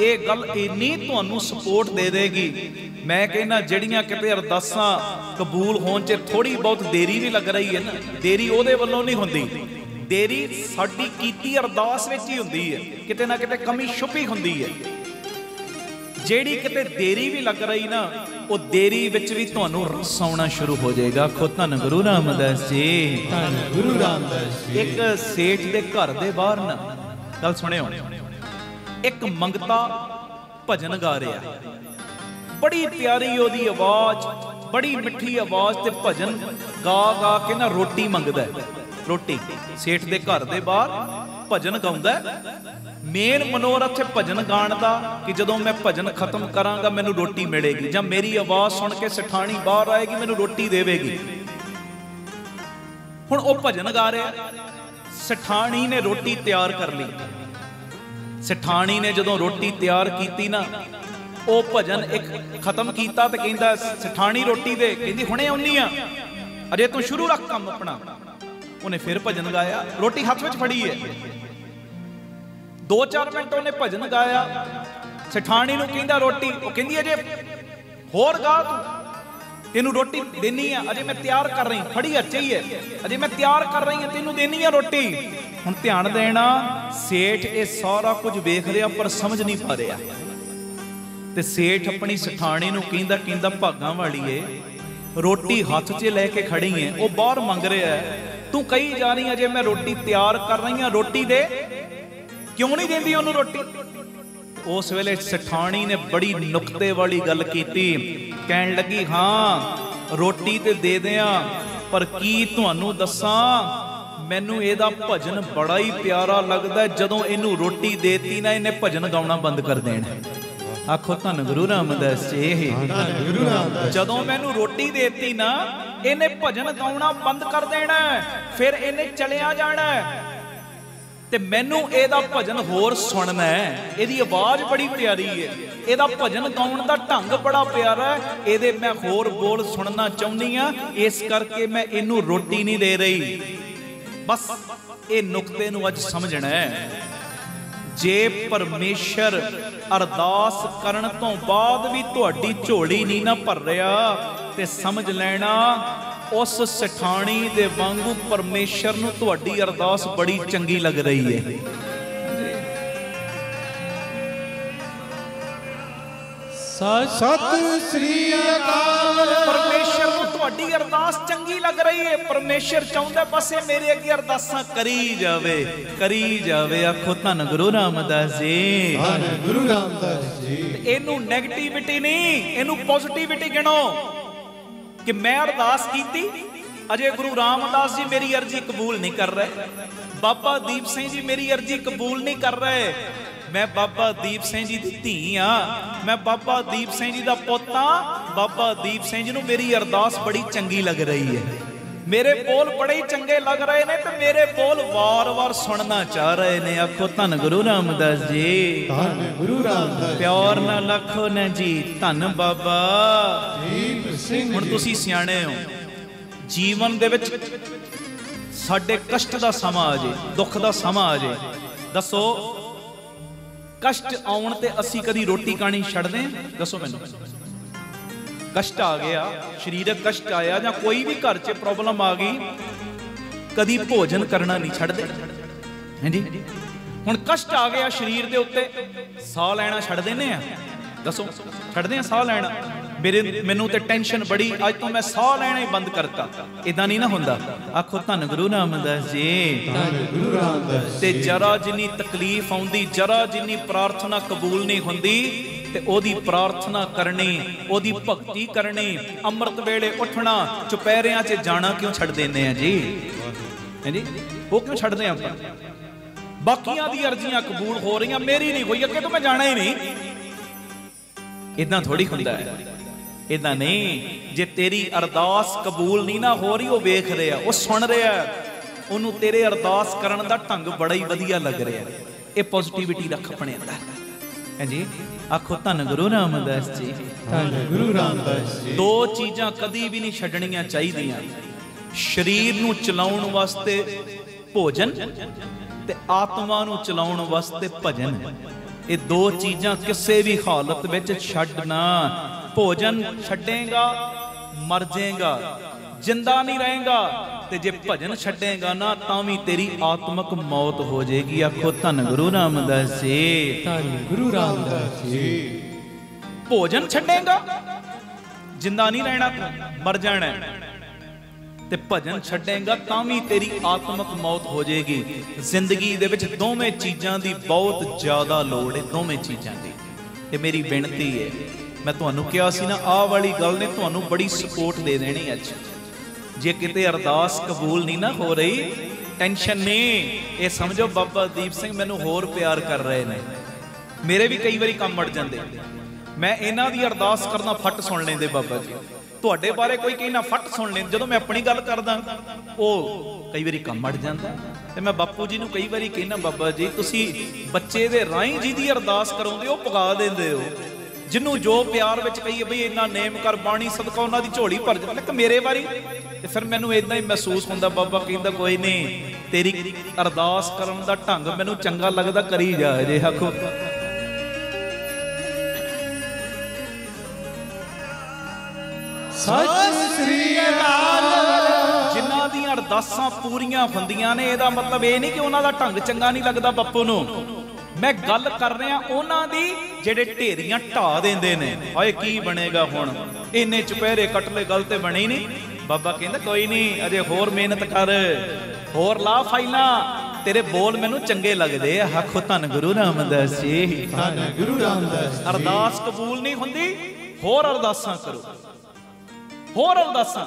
ये गल इन्नी तुहानूं सपोर्ट दे देगी। मैं कहना जिहड़ियां किते अरदासां कबूल होण च थोड़ी बहुत देरी भी लग रही है ना, देरी उहदे वल्लों नहीं हुंदी, देरी साडी कीती अरदास विच ही हुंदी है, किते ना किते कमी छुपी हुंदी है। ਜਿਹੜੀ किते देरी भी लग रही ना, वो देरी विच भी तुहानूं रस आउणा शुरू हो जाएगा। आखो धन गुरु रामदास जी,
धन गुरु रामदास जी।
एक सेठ दे घर दे बाहर ना, गल सुणिओ, एक मंगता भजन गा रहा, बड़ी प्यारी ओदी आवाज, बड़ी मिठी आवाज, ते भजन गा गा के ना रोटी मंगदा है। रोटी सेठ दे घर दे बाहर भजन गाउंदा है। मेन मनोरथ भजन गाण दा कि जदों मैं भजन खत्म करांगा मैनू रोटी मिलेगी, जां मेरी आवाज सुन के सेठानी बाहर आएगी मैनू रोटी देवेगी। हुण वो भजन गा रहा, सेठानी ने रोटी तैयार कर ली। सेठानी ने जदों रोटी तैयार की ना, वो भजन एक खत्म किया तो कहंदा सेठानी रोटी दे, कहंदी हुणे आउंदी आ, अजे तू शुरू रख काम अपना। उन्हें फिर भजन गाया, रोटी हाथ में फड़ी है। 2-4 मिनट उन्हें भजन गाया, सेठानी नूं कहंदा रोटी, वो कहंदी अजे होर गा, तू तेनू रोटी देनी है, अजे मैं तैयार कर रही, फड़ी अच्छी है, अजे मैं तैयार कर रही हूं, तेनू देनी है रोटी। हुण ध्यान देना, सेठ ये सारा कुछ वेख रहा पर समझ नहीं पा रहा। ते सेठ अपनी सेठानी नूं कहंदा कहंदा भागां वालीए, रोटी हाथ 'च लैके खड़ी है, वो बाहर मंग रहा है, तू कही जा रही अजे मैं रोटी तैयार कर रही हाँ, रोटी दे, क्यों नहीं देंदी उन्होंने रोटी। उस वेले सेठानी ने बड़ी नुक्ते वाली गल की, कहन लगी हाँ रोटी ते दे दियां, पर की तुहानू दसां मैनू ਇਹਦਾ भजन बड़ा ही प्यारा लगता है। जदों इनू रोटी देती ना, इन्हें भजन गाउना बंद कर देना। आखो धन गुरु रामदास जी। जदों मैनू रोटी देती ना, इन्हें भजन गाउना बंद कर देना, फिर इन्हें चलिया जाना ते मैनू ਇਹਦਾ भजन होर सुनना है। ਇਹਦੀ आवाज़ बड़ी प्यारी है, ਇਹਦਾ भजन गाउण दा ढंग बड़ा प्यारा है, ਇਹਦੇ मैं होर बोल सुनना चाहुंदी हां, इस करके मैं इनू रोटी नहीं दे रही। बस ये नुकते नू अज समझना है। जे परमेशर अरदास करन तो बाद भी तुहाडी झोली नहीं ना भर रहा ते समझ लेना उस सिठाणी दे वांगू परमेश्वर नू तुहाडी अरदास बड़ी चंगी लग रही है।
सत श्री अकाल।
परमेश्वर नू तुहाडी अरदास चंगी लग रही है। परमेश्वर चाहुंदा बस ये मेरे अगे अरदासां करी जावे। आखो धन गुरु रामदास जी।
धन गुरु रामदास जी।
इनू नेगेटिविटी नहीं, इनू पॉजिटिविटी गिनो कि मैं अरदास कीती, अजे गुरु रामदास जी मेरी अर्जी कबूल नहीं कर रहे, बाबा दीप सिंह जी मेरी अर्जी कबूल नहीं कर रहे। मैं बाबा दीप सिंह जी दी धी हाँ, मैं बाबा दीप सिंह जी दा पुत्त हाँ। बाबा दीप सिंह जी नू मेरी अरदास बड़ी चंगी लग रही है, मेरे बोल बड़े ही चंगे लग रहे ने ते मेरे बोल वार वार सुनना चाह रहे ने। आखो धन गुरु रामदास जी।
धन गुरु रामदास।
प्यार ना लखो न जी, धन बाबा
दीप सिंह।
हुण तुसीं सियाणे हो, जीवन दे विच साडे कष्ट दा समा आ जाए, दुख दा समा आ जाए, दसो कष्ट आउण ते असी कदी रोटी खानी छड्ड दें? दसो मैनूं। कष्ट आ गया, शरीरक कष्ट आया जां कोई भी घर च प्रॉब्लम आ गई, कदी भोजन करना नहीं छड्डदे हैं जी। हुण कष्ट आ गया शरीर दे उत्ते, साह लैना छड्ड देने आ? दसो छड्डदे आ साह लैना? मैनू ते टेंशन बड़ी, अज तो मैं साह लेना ही बंद करता। इदां नहीं ना हुंदा। आखो धन गुरु रामदास जी।
धन गुरु रामदास।
ते जरा जिन्नी तकलीफ आउंदी, जरा जिन्नी प्रार्थना कबूल नहीं हुंदी ते ओदी प्रार्थना करनी, ओदी भगती करनी, अमृत वेले उठना, चुपैरियां च जाना क्यों छड्ड देने आ जी? हैं जी, वो क्यों छड्डदे आपां? बाकियां दी अर्जियां कबूल हो रही, मेरी नहीं होई, अगे तो मैं जाना ही नहीं। इदां थोड़ी हुंदा है, इदां नहीं। जे तेरी अरदास कबूल नहीं ना हो रही, वो वेख रहा, वो सुन रहा, उन्होंने तेरे अरदास करन दा ढंग बड़ा ही वधिया लग रहा है। ये पॉजिटिविटी रख अपने अंदर है जी। आखो धन गुरु रामदास जी।
धन गुरु रामदास जी।
दो चीज़ां कदी भी नहीं छड्डणियां चाहीदियां, शरीर नूं चलाउण वास्ते भोजन ते आत्मा नूं चलाउण वास्ते भजन। ये दो चीज़ां किसी भी हालत विच छड्डना। भोजन छड्डेगा मर जाएगा, जिंदा नहीं रहेगा, ते जे भजन छड्डेगा ना तां भी तेरी आत्मक मौत हो जाएगी। आखो धन गुरु रामदास जी।
धन गुरु रामदास जी।
भोजन छड्डेगा जिंदा नहीं रहना, मर जाना, ते भजन छड्डेगा तां भी तेरी आत्मक मौत हो जाएगी। जिंदगी दे विच दोवें चीज़ां दी बहुत ज़्यादा लोड़ है, दोवें चीज़ां दी। ये मेरी बेनती है, मैं तुहानू कहा सी ना, आ वाली गल ने तुहानू बड़ी सपोर्ट दे देनी। अज जे किते अरदास कबूल नहीं ना हो रही, टेंशन नहीं, ये समझो बाबा दीप सिंह मैनू होर प्यार कर रहे हैं। मेरे भी कई बारी काम मड़ जाते, मैं इन्हां दी अरदास करना फट सुन लेंदे बाबा जी, तुहाडे बारे कोई कहना फट सुन लेंदे। जदों मैं अपनी गल करदा वो कई बारी काम मड़ जाता, ते मैं बापू जी नू कई बारी कहना, बाबा जी तुसी बच्चे दे राहीं जी दी अरदास करोगे, वो पका देंदे हो। जिन्हों जो प्यार विच कही बई इन्ना नेम कर बाणी सदका उन्हां दी झोली भर जाए, लेकिन मेरे बारी ते फिर मैनू इदां ही महसूस हुंदा। बाबा कहंदा कोई नहीं, तेरी अरदास करन दा ढंग मैनू चंगा लगदा, करी जा जे। आखो
सत श्री अकाल।
जिन्हां दी अरदासां पूरीआं हुंदियां ने, इहदा मतलब ये नहीं कि उन्हां दा ढंग चंगा नहीं लगदा बापू नू। मैं गल कर रहा उन्हां दी जेड़े ढेरियां ढा देंदे ने, हाए की बनेगा हुण, इन्ने चुपहरे कटले गल ते बनी नहीं। बाबा कहंदा कोई नहीं, अजे होर मेहनत कर, होर ला फाइलां, तेरे बोल मैनू चंगे लगदे। आखो धन गुरु रामदास जी।
धन गुरु रामदास।
अरदास कबूल नहीं हुंदी, होर अरदासां करो, होर अरदासां।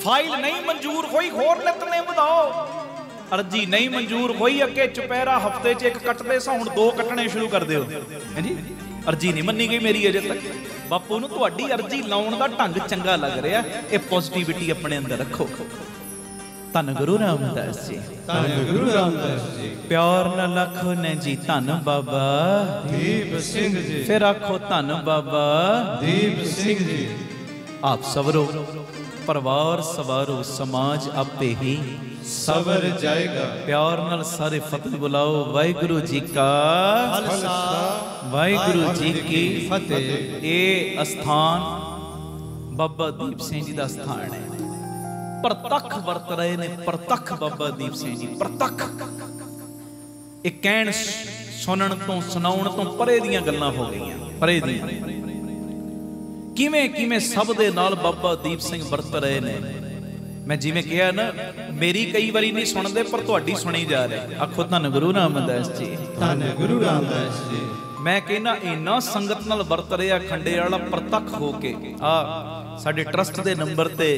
ਫਾਈਲ ਨਹੀਂ ਮਨਜ਼ੂਰ ਹੋਈ, ਹੋਰ ਨਿਤਨੇ ਵਧਾਓ। ਅਰਜੀ ਨਹੀਂ ਮਨਜ਼ੂਰ ਹੋਈ, ਅੱਗੇ ਚੁਪਹਿਰਾ ਹਫਤੇ 'ਚ ਇੱਕ ਕੱਟਦੇ ਸਾਂ, ਹੁਣ 2 ਕੱਟਣੇ ਸ਼ੁਰੂ ਕਰ ਦਿਓ। ਹਾਂਜੀ, ਅਰਜੀ ਨਹੀਂ ਮੰਨੀ ਗਈ ਮੇਰੀ ਅਜੇ ਤੱਕ। ਬਾਪੂ ਨੂੰ ਤੁਹਾਡੀ ਅਰਜੀ ਲਾਉਣ ਦਾ ਢੰਗ ਚੰਗਾ ਲੱਗ ਰਿਹਾ, ਇਹ ਪੋਜ਼ਿਟਿਵਿਟੀ ਆਪਣੇ ਅੰਦਰ ਰੱਖੋ। ਧੰਨ ਗੁਰੂ ਰਾਮਦਾਸ ਜੀ,
ਧੰਨ ਗੁਰੂ ਰਾਮਦਾਸ ਜੀ।
ਪਿਆਰ ਨਾਲ ਆਖੋ ਨੇ ਜੀ ਧੰਨ ਬਾਬਾ
ਦੀਪ ਸਿੰਘ ਜੀ।
ਫਿਰ ਆਖੋ ਧੰਨ ਬਾਬਾ
ਦੀਪ ਸਿੰਘ ਜੀ।
ਆਪ ਸਵਰੋ, ਪਰਿਵਾਰ ਸਵਾਰੋ, ਸਮਾਜ ਆਪੇ ਹੀ
ਸਵਰ ਜਾਏਗਾ।
ਪਿਆਰ ਨਾਲ ਸਾਰੇ ਫਤਿਹ ਬੁਲਾਓ। ਵਾਹਿਗੁਰੂ ਜੀ ਕਾ
ਖਾਲਸਾ,
ਵਾਹਿਗੁਰੂ ਜੀ ਕੀ
ਫਤਿਹ।
ਇਹ ਅਸਥਾਨ ਬਾਬਾ ਦੀਪ ਸਿੰਘ ਜੀ ਦਾ ਸਥਾਨ ਹੈ। ਪ੍ਰਤੱਖ ਵਰਤ ਰਹੇ ਨੇ, ਪ੍ਰਤੱਖ ਬਾਬਾ ਦੀਪ ਸਿੰਘ ਜੀ, ਪ੍ਰਤੱਖ। ਇਹ ਕਹਿਣ ਸੁਣਨ ਤੋਂ ਸੁਣਾਉਣ ਤੋਂ ਪਰੇ ਦੀਆਂ ਗੱਲਾਂ ਹੋ ਗਈਆਂ, ਪਰੇ ਦੀਆਂ। ਕਿਵੇਂ ਕਿਵੇਂ ਸਭ ਦੇ ਨਾਲ ਬਾਬਾ ਦੀਪ ਸਿੰਘ ਵਰਤ ਰਹੇ ਨੇ। ਮੈਂ ਜਿਵੇਂ ਕਿਹਾ ਨਾ, ਮੇਰੀ ਕਈ ਵਾਰੀ ਨਹੀਂ ਸੁਣਦੇ, ਪਰ ਤੁਹਾਡੀ ਸੁਣੀ ਜਾ ਰਹੀ। ਆਖੋ ਧੰਨ ਗੁਰੂ ਰਾਮਦਾਸ ਜੀ,
ਧੰਨ ਗੁਰੂ ਰਾਮਦਾਸ ਜੀ।
ਮੈਂ ਕਹਿੰਦਾ ਇੰਨਾ ਸੰਗਤ ਨਾਲ ਵਰਤ ਰਿਹਾ ਖੰਡੇ ਵਾਲਾ ਪ੍ਰਤੱਖ ਹੋ ਕੇ। ਆ ਸਾਡੇ ਟਰਸਟ ਦੇ ਨੰਬਰ ਤੇ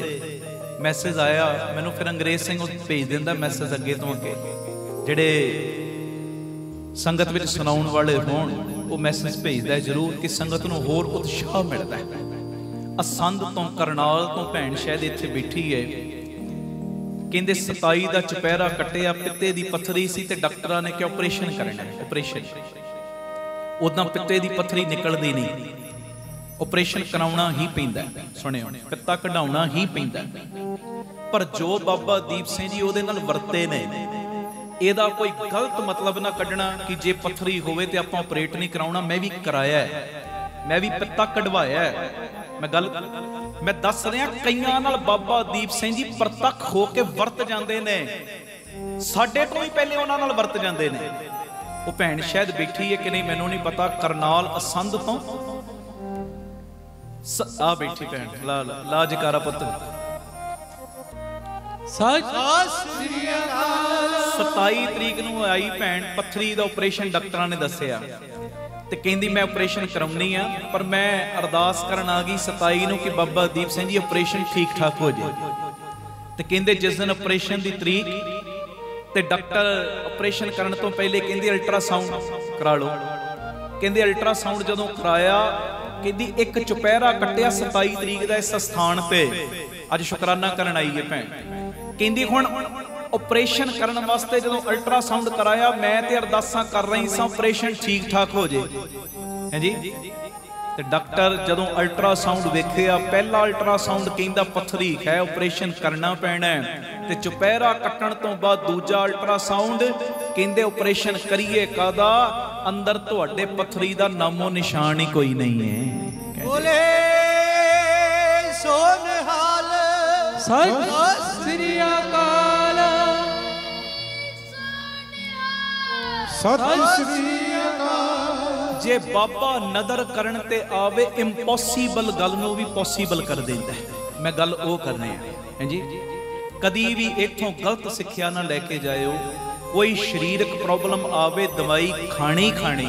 ਮੈਸੇਜ ਆਇਆ ਮੈਨੂੰ, ਫਿਰ ਅੰਗਰੇਜ਼ ਸਿੰਘ ਉਹ ਭੇਜ ਦਿੰਦਾ ਮੈਸੇਜ ਅੱਗੇ ਤੋਂ ਅੱਗੇ। ਜਿਹੜੇ ਸੰਗਤ ਵਿੱਚ ਸੁਣਾਉਣ ਵਾਲੇ ਹੋਣ ਉਹ ਮੈਸੇਜ ਭੇਜਦਾ ਜ਼ਰੂਰ, ਕਿ ਸੰਗਤ ਨੂੰ ਹੋਰ ਉਤਸ਼ਾਹ ਮਿਲਦਾ ਹੈ। ਅਸੰਧ ਤੋਂ, ਕਰਨਾਲ ਤੋਂ ਭੈਣ ਸ਼ਾਇਦ ਇੱਥੇ ਬੈਠੀ ਹੈ, ਕਹਿੰਦੇ 27 ਦਾ ਚੁਪਹਿਰਾ ਕੱਟਿਆ, ਪਿੱਤੇ ਦੀ ਪੱਥਰੀ ਸੀ ਤੇ ਡਾਕਟਰਾਂ ਨੇ ਕਿਹਾ ਆਪਰੇਸ਼ਨ ਕਰਨਾ ਹੈ। ਆਪਰੇਸ਼ਨ, ਉਦਾਂ ਪਿੱਤੇ ਦੀ ਪੱਥਰੀ ਨਿਕਲਦੀ ਨਹੀਂ, ਆਪਰੇਸ਼ਨ ਕਰਾਉਣਾ ਹੀ ਪੈਂਦਾ। ਸੁਣਿਓ, ਪਿੱਤਾ ਕਢਾਉਣਾ ਹੀ ਪੈਂਦਾ। ਪਰ ਜੋ ਬਾਬਾ ਦੀਪ ਸਿੰਘ ਜੀ ਉਹਦੇ ਨਾਲ ਵਰਤੇ ਨੇ, ਇਹਦਾ ਕੋਈ ਗਲਤ ਮਤਲਬ ਨਾ ਕੱਢਣਾ ਕਿ ਜੇ ਪੱਥਰੀ ਹੋਵੇ ਤੇ ਆਪਾਂ ਆਪਰੇਟ ਨਹੀਂ ਕਰਾਉਣਾ। ਮੈਂ ਵੀ ਕਰਾਇਆ ਹੈ, ਮੈਂ ਵੀ ਪਿੱਤਾ ਕਢਵਾਇਆ ਹੈ। ਮੈਂ ਦੱਸ ਰਿਹਾ, ਕਈਆਂ ਨਾਲ ਬਾਬਾ ਦੀਪ ਸਿੰਘ ਜੀ ਪ੍ਰਤੱਖ ਹੋ ਕੇ ਵਰਤ ਜਾਂਦੇ ਨੇ, ਸਾਡੇ ਤੋਂ ਵੀ ਪਹਿਲੇ ਉਹਨਾਂ ਨਾਲ ਵਰਤ ਜਾਂਦੇ ਨੇ। ਉਹ ਭੈਣ ਸ਼ਾਇਦ ਬੈਠੀ ਹੈ ਕਿ ਨਹੀਂ ਮੈਨੂੰ ਨਹੀਂ ਪਤਾ, ਕਰਨਾਲ ਅਸੰਧ ਤੋਂ ਆ ਬੈਠੀ ਭੈਣ, ਲਾ ਜਕਾਰਾ ਪੁੱਤ।
ਸਤਿ ਸ੍ਰੀ ਅਕਾਲ।
27 ਤਰੀਕ ਨੂੰ ਆਈ ਭੈਣ, ਪੱਥਰੀ ਦਾ ਆਪਰੇਸ਼ਨ ਡਾਕਟਰਾਂ ਨੇ ਦੱਸਿਆ ਤੇ ਕਹਿੰਦੀ ਮੈਂ ਆਪਰੇਸ਼ਨ ਕਰਾਉਣੀ ਆ, ਪਰ ਮੈਂ ਅਰਦਾਸ ਕਰਨ ਆ ਗਈ 27 ਨੂੰ ਕਿ ਬਾਬਾ ਦੀਪ ਸਿੰਘ ਜੀ ਆਪਰੇਸ਼ਨ ਠੀਕ ਠਾਕ ਹੋ ਜਾਏ। ਤੇ ਕਹਿੰਦੇ ਜਿਸ ਦਿਨ ਆਪਰੇਸ਼ਨ ਦੀ ਤਰੀਕ ਤੇ ਡਾਕਟਰ ਆਪਰੇਸ਼ਨ ਕਰਨ ਤੋਂ ਪਹਿਲੇ ਕਹਿੰਦੇ ਅਲਟਰਾਸਾਊਂਡ ਕਰਾ ਲਓ। ਕਹਿੰਦੇ ਅਲਟਰਾਸਾਊਂਡ ਜਦੋਂ ਕਰਾਇਆ, ਕਹਿੰਦੀ ਇੱਕ ਚੁਪਹਿਰਾ ਕੱਟਿਆ 27 ਤਰੀਕ ਦਾ ਇਸ ਸਥਾਨ ਤੇ, ਅੱਜ ਸ਼ੁਕਰਾਨਾ ਕਰਨ ਆਈ ਹੈ ਭੈਣ। ਕਹਿੰਦੀ ਹੁਣ ਆਪਰੇਸ਼ਨ ਕਰਨ ਵਾਸਤੇ ਜਦੋਂ ਅਲਟਰਾਸਾਊਂਡ ਕਰਾਇਆ, ਮੈਂ ਤੇ ਅਰਦਾਸਾਂ ਕਰ ਰਹੀ ਸਾਂ ਆਪਰੇਸ਼ਨ ਠੀਕ ਠਾਕ ਹੋ ਜੇ। ਹਾਂਜੀ, ਤੇ ਡਾਕਟਰ ਜਦੋਂ ਅਲਟਰਾਸਾਊਂਡ ਵੇਖਿਆ, ਪਹਿਲਾ ਅਲਟਰਾਸਾਊਂਡ ਕਹਿੰਦਾ ਪੱਥਰੀ ਹੈ, ਆਪਰੇਸ਼ਨ ਕਰਨਾ ਪੈਣਾ। ਤੇ ਚੁਪਹਿਰਾ ਕੱਟਣ ਤੋਂ ਬਾਅਦ ਦੂਜਾ ਅਲਟਰਾਸਾਊਂਡ ਕਹਿੰਦੇ ਆਪਰੇਸ਼ਨ ਕਰੀਏ ਕਾਦਾ, ਅੰਦਰ ਤੁਹਾਡੇ ਪੱਥਰੀ ਦਾ ਨਾਮੋ ਨਿਸ਼ਾਨ ਹੀ ਕੋਈ ਨਹੀਂ ਹੈ।
ਬੋਲੇ ਸੋਨਹਾਲ। ਸਤਿ ਸ੍ਰੀ ਅਕਾਲ। ਸਤਿ ਸ੍ਰੀ ਅਕਾਲ।
ਜੇ ਬਾਬਾ ਨਦਰ ਕਰਨ ਤੇ ਆਵੇ, ਇੰਪੋਸੀਬਲ ਗੱਲ ਨੂੰ ਵੀ ਪੋਸੀਬਲ ਕਰ ਦਿੰਦਾ ਹੈ। ਮੈਂ ਗੱਲ ਉਹ ਕਰਨੀ ਹੈ। ਹਾਂਜੀ, ਕਦੀ ਵੀ ਇੱਥੋਂ ਗਲਤ ਸਿੱਖਿਆ ਨਾ ਲੈ ਕੇ ਜਾਇਓ। ਕੋਈ ਸਰੀਰਕ ਪ੍ਰੋਬਲਮ ਆਵੇ, ਦਵਾਈ ਖਾਣੀ ਖਾਣੀ,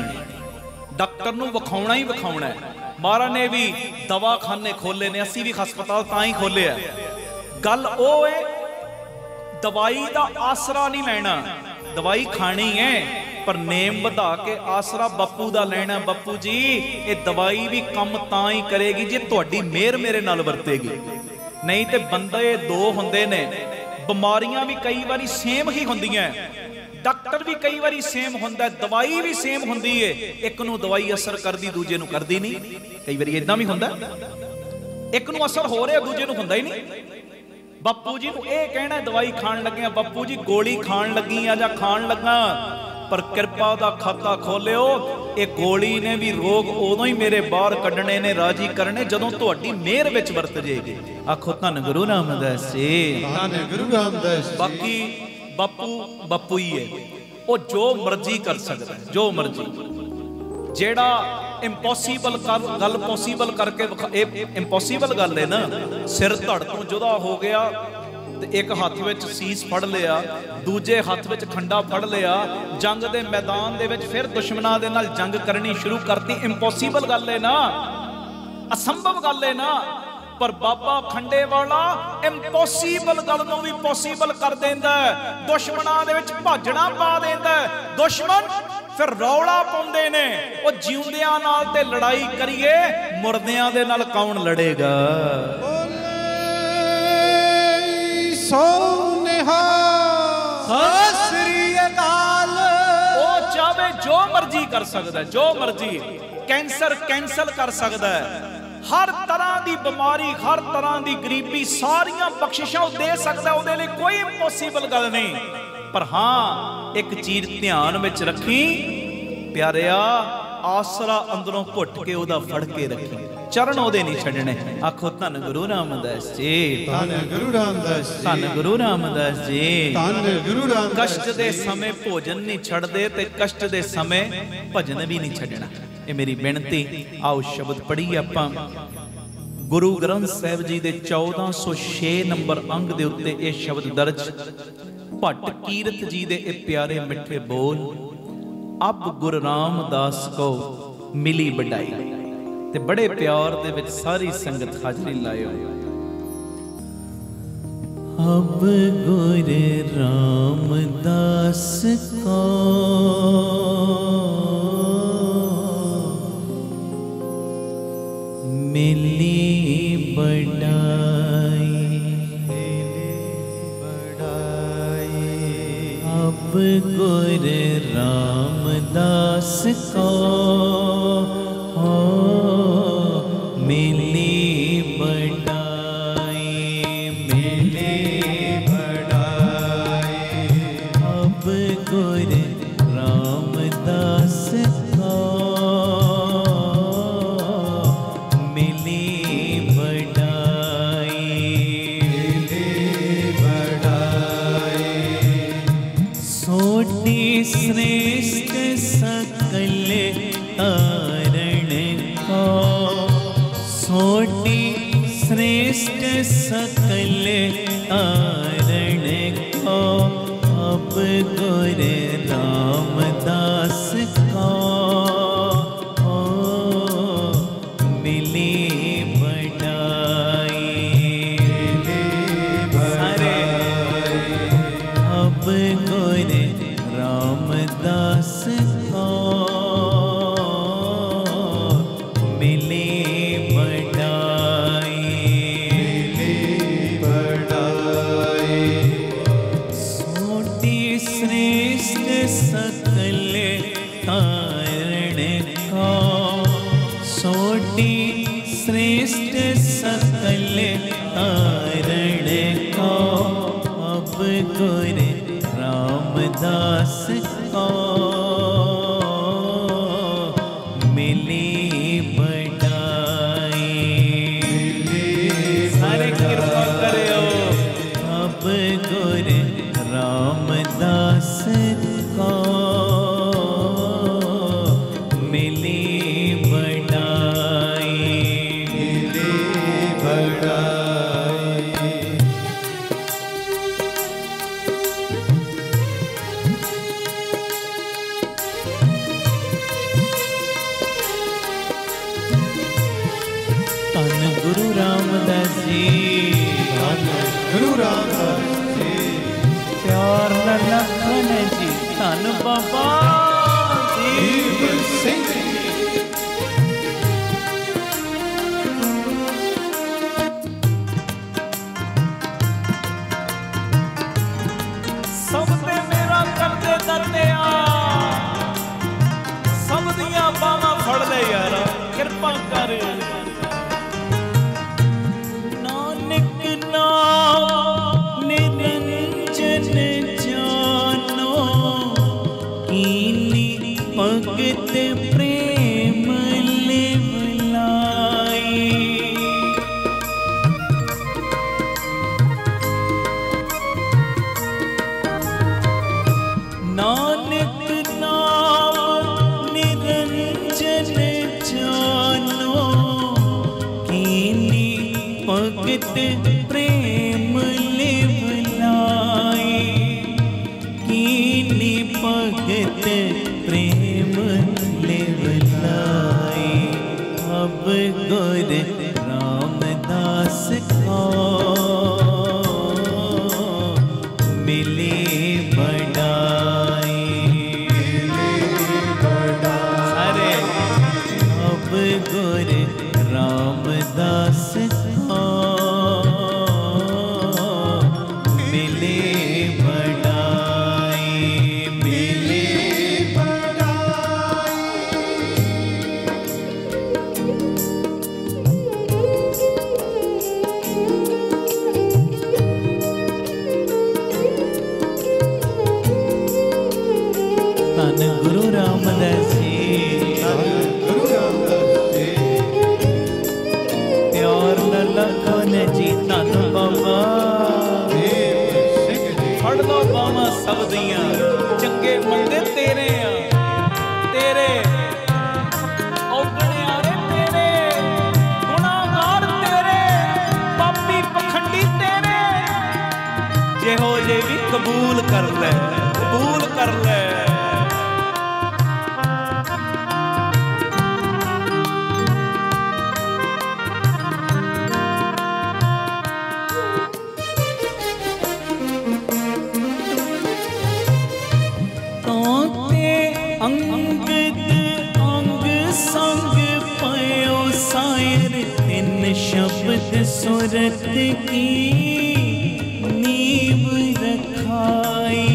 ਡਾਕਟਰ ਨੂੰ ਵਿਖਾਉਣਾ ਹੀ ਵਿਖਾਉਣਾ ਹੈ। ਮਹਾਰਾਜ ਨੇ ਵੀ ਦਵਾਖਾਨੇ ਖੋਲੇ ਨੇ, ਅਸੀਂ ਵੀ ਹਸਪਤਾਲ ਤਾਂ ਹੀ ਖੋਲੇ ਆ। ਗੱਲ ਉਹ ਹੈ, ਦਵਾਈ ਦਾ ਆਸਰਾ ਨਹੀਂ ਲੈਣਾ, ਦਵਾਈ ਖਾਣੀ ਹੈ, ਪਰ ਨੇਮ ਵਧਾ ਕੇ ਆਸਰਾ ਬਾਪੂ ਦਾ ਲੈਣਾ। ਬਾਪੂ ਜੀ ਇਹ ਦਵਾਈ ਵੀ ਕੰਮ ਤਾਂ ਹੀ ਕਰੇਗੀ ਜੇ ਤੁਹਾਡੀ ਮਿਹਰ ਮੇਰੇ ਨਾਲ ਵਰਤੇਗੀ, ਨਹੀਂ ਤੇ ਬੰਦੇ ਦੋ ਹੁੰਦੇ ਨੇ। ਬਿਮਾਰੀਆਂ ਵੀ ਕਈ ਵਾਰੀ ਸੇਮ ਹੀ ਹੁੰਦੀਆਂ, ਡਾਕਟਰ ਵੀ ਕਈ ਵਾਰੀ ਸੇਮ ਹੁੰਦਾ, ਦਵਾਈ ਵੀ ਸੇਮ ਹੁੰਦੀ ਏ। ਇੱਕ ਨੂੰ ਦਵਾਈ ਅਸਰ ਕਰਦੀ, ਦੂਜੇ ਨੂੰ ਕਰਦੀ ਨਹੀਂ। ਕਈ ਵਾਰੀ ਇਦਾਂ ਵੀ ਹੁੰਦਾ, ਇੱਕ ਨੂੰ ਅਸਰ ਹੋ ਰਿਹਾ, ਦੂਜੇ ਨੂੰ ਹੁੰਦਾ ਹੀ ਨਹੀਂ। ਬਾਪੂ ਜੀ ਨੂੰ ਇਹ ਕਹਿਣਾ ਦਵਾਈ ਖਾਣ ਲੱਗਿਆ, ਬਾਪੂ ਜੀ ਗੋਲੀ ਖਾਣ ਲੱਗੀ ਆ ਜਾਂ ਖਾਣ ਲੱਗਾ, ਪਰ ਕਿਰਪਾ ਦਾ ਖਾਤਾ ਖੋਲਿਓ, ਇਹ ਗੋਲੀ ਨੇ ਵੀ ਰੋਗ ਉਦੋਂ ਹੀ ਮੇਰੇ ਬਾਹਰ ਕੱਢਣੇ ਨੇ, ਰਾਜੀ ਕਰਨੇ, ਜਦੋਂ ਤੁਹਾਡੀ ਮਿਹਰ ਵਿੱਚ ਵਰਤ ਜੇਗੀ। ਆਖੋ ਧੰਨ ਗੁਰੂ ਰਾਮਦਾਸ ਜੀ,
ਧੰਨ ਗੁਰੂ ਰਾਮਦਾਸ ਜੀ।
ਬਾਕੀ ਬਾਪੂ ਬਾਪੂ ਹੀ ਹੈ, ਉਹ ਜੋ ਮਰਜ਼ੀ ਕਰ ਸਕਦਾ, ਜੋ ਮਰਜ਼ੀ। ਜਿਹੜਾ ਇੰਪੋਸੀਬਲ ਗੱਲ ਪੋਸੀਬਲ ਕਰਕੇ, ਇਹ ਇੰਪੋਸੀਬਲ ਗੱਲ ਹੈ ਨਾ। ਸਿਰ ਧੜ ਤੋਂ ਜੁਦਾ ਹੋ ਗਿਆ ਤੇ ਇੱਕ ਹੱਥ ਵਿੱਚ ਸੀਸ ਫੜ ਲਿਆ, ਦੂਜੇ ਹੱਥ ਵਿੱਚ ਖੰਡਾ ਫੜ ਲਿਆ, ਜੰਗ ਦੇ ਮੈਦਾਨ ਦੇ ਵਿੱਚ ਫਿਰ ਦੁਸ਼ਮਣਾਂ ਦੇ ਨਾਲ ਜੰਗ ਕਰਨੀ ਸ਼ੁਰੂ ਕਰਤੀ। ਇੰਪੋਸੀਬਲ ਗੱਲ ਹੈ ਨਾ, ਅਸੰਭਵ ਗੱਲ ਹੈ ਨਾ। पर बाबा खंडे वाला इंपॉसिबल गल नूं भी पॉसिबल कर देंदा है। दुश्मनां दे विच भाजणा पा देंदा है। दुश्मन फिर रौला पाउंदे ने, ओ जिउंदियां नाल ते लड़ाई करिए, मुर्दियां दे नाल कौन लड़ेगा।
सो निहाल सत श्री अकाल।
ओ चाहे जो मर्जी कर सकदा है, जो मर्जी कैंसर कैंसल कर सकदा है, हर तरह की बीमारी, हर तरह की गरीबी, सारियां बख्शिशां दे सकदा है। उहदे लई कोई इंपॉसिबल गल नहीं। पर हाँ एक चीज ध्यान विच रखी प्यारिया, आसरा अंदरों घुट के उहदा फड़ के रखी, चरण ओदे नहीं छड्डणे। आखो धन गुरु रामदास जी,
धन गुरु रामदास जी,
धन गुरु रामदास जी,
धन गुरु रामदास।
कष्ट दे समय भोजन नहीं छड्डदे ते कष्ट दे समय भजन भी नहीं छड्डना। ये मेरी बेनती। आओ शब्द पढ़िए आपां। गुरु ग्रंथ साहिब जी दे 1406 नंबर अंग दे उत्ते ये शब्द दर्ज। भट्ट कीरत जी दे ये प्यारे मिठे बोल। अब गुरु रामदास को मिली बड़ाई। ते बड़े प्यार दे विच सारी संगत हाजरी लायो। अब गुरु रामदास को मिली बड़ाई। अब गुरु रामदास को मिली बड़ाई, मिली बड़ाई। अब गुरु रामदास को मिली बड़ाई, मिली बड़ाई। सोटी श्रेष्ठ सकल तारण को, सोटी श्रेष्ठ सकल तारण को। अब गुरु रामदास को मिली बड़ाई, सारे। अब गुरु रामदास को मिली बड़ाई, मिली बड़ाई। सोटी श्रेष्ठ सकल तारण को, सोटी श्रेष्ठ सकल तारण को। अब गुरु रामदास को मिली बड़ाई, सारे कृपा करो। अब गुरु रामदास को मिली बड़ाई, मिली बड़ाई। धन गुरु रामदास जी,
धन गुरु रामदास जी।
प्यार नाल लखन जी, धन बाबा
दीप सिंह जी।
सब ते मेरा करदे दत्तिया, सब दियां बावां फड़ ले यारा, कृपा कर। नानक नाम निरंजन जानो, कीनी भगत प्रेम लिवलाई। नानक नाम निरंजन जानो, कीनी भगत प्रेम लिवलाई, कीनी भगत प्रेम लिवलाई। अब गुरु रामदास गुर रामदास को मिले बड़ाई, मिले धन गुरु रामदास जी,
गुरु रामदास जी,
प्यार न लखन जी धन बाबा
ਦੀਪ ਸਿੰਘ ਜੀ,
फड़ लो बावा सब दियां, चंगे मंदे तेरे आ, तेरे औगणे आले तेरे, गुनाहगार तेरे, पापी पखंडी तेरे, जेहो जे भी कबूल कर ले, कबूल कर ले। शब्द सुरत की नींव रखाई,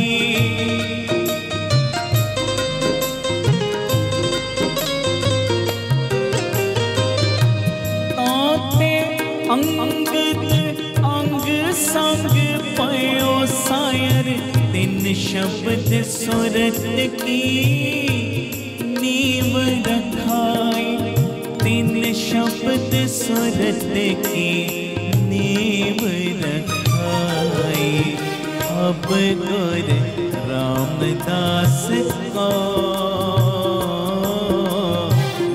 ताते अंग अंग संग पयो सायर, तिन शब्द सुरत की नींव रखाई, तीन शब्द सुरत की नींव रखाई। अब गुर रामदास को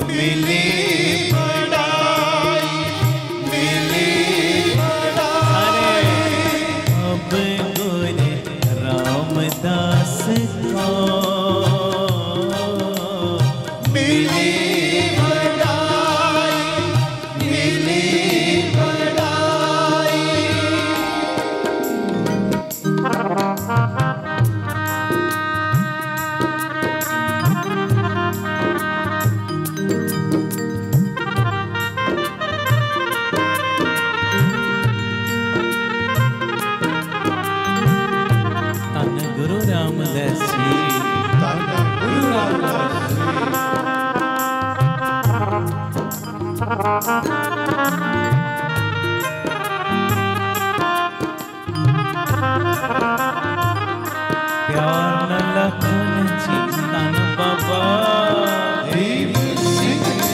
मिले बड़ाई, मिले बड़ाई। अब गुर रामदास को मिले प्यार न लखन जी धन बाबा
ਦੀਪ ਸਿੰਘ ਜੀ,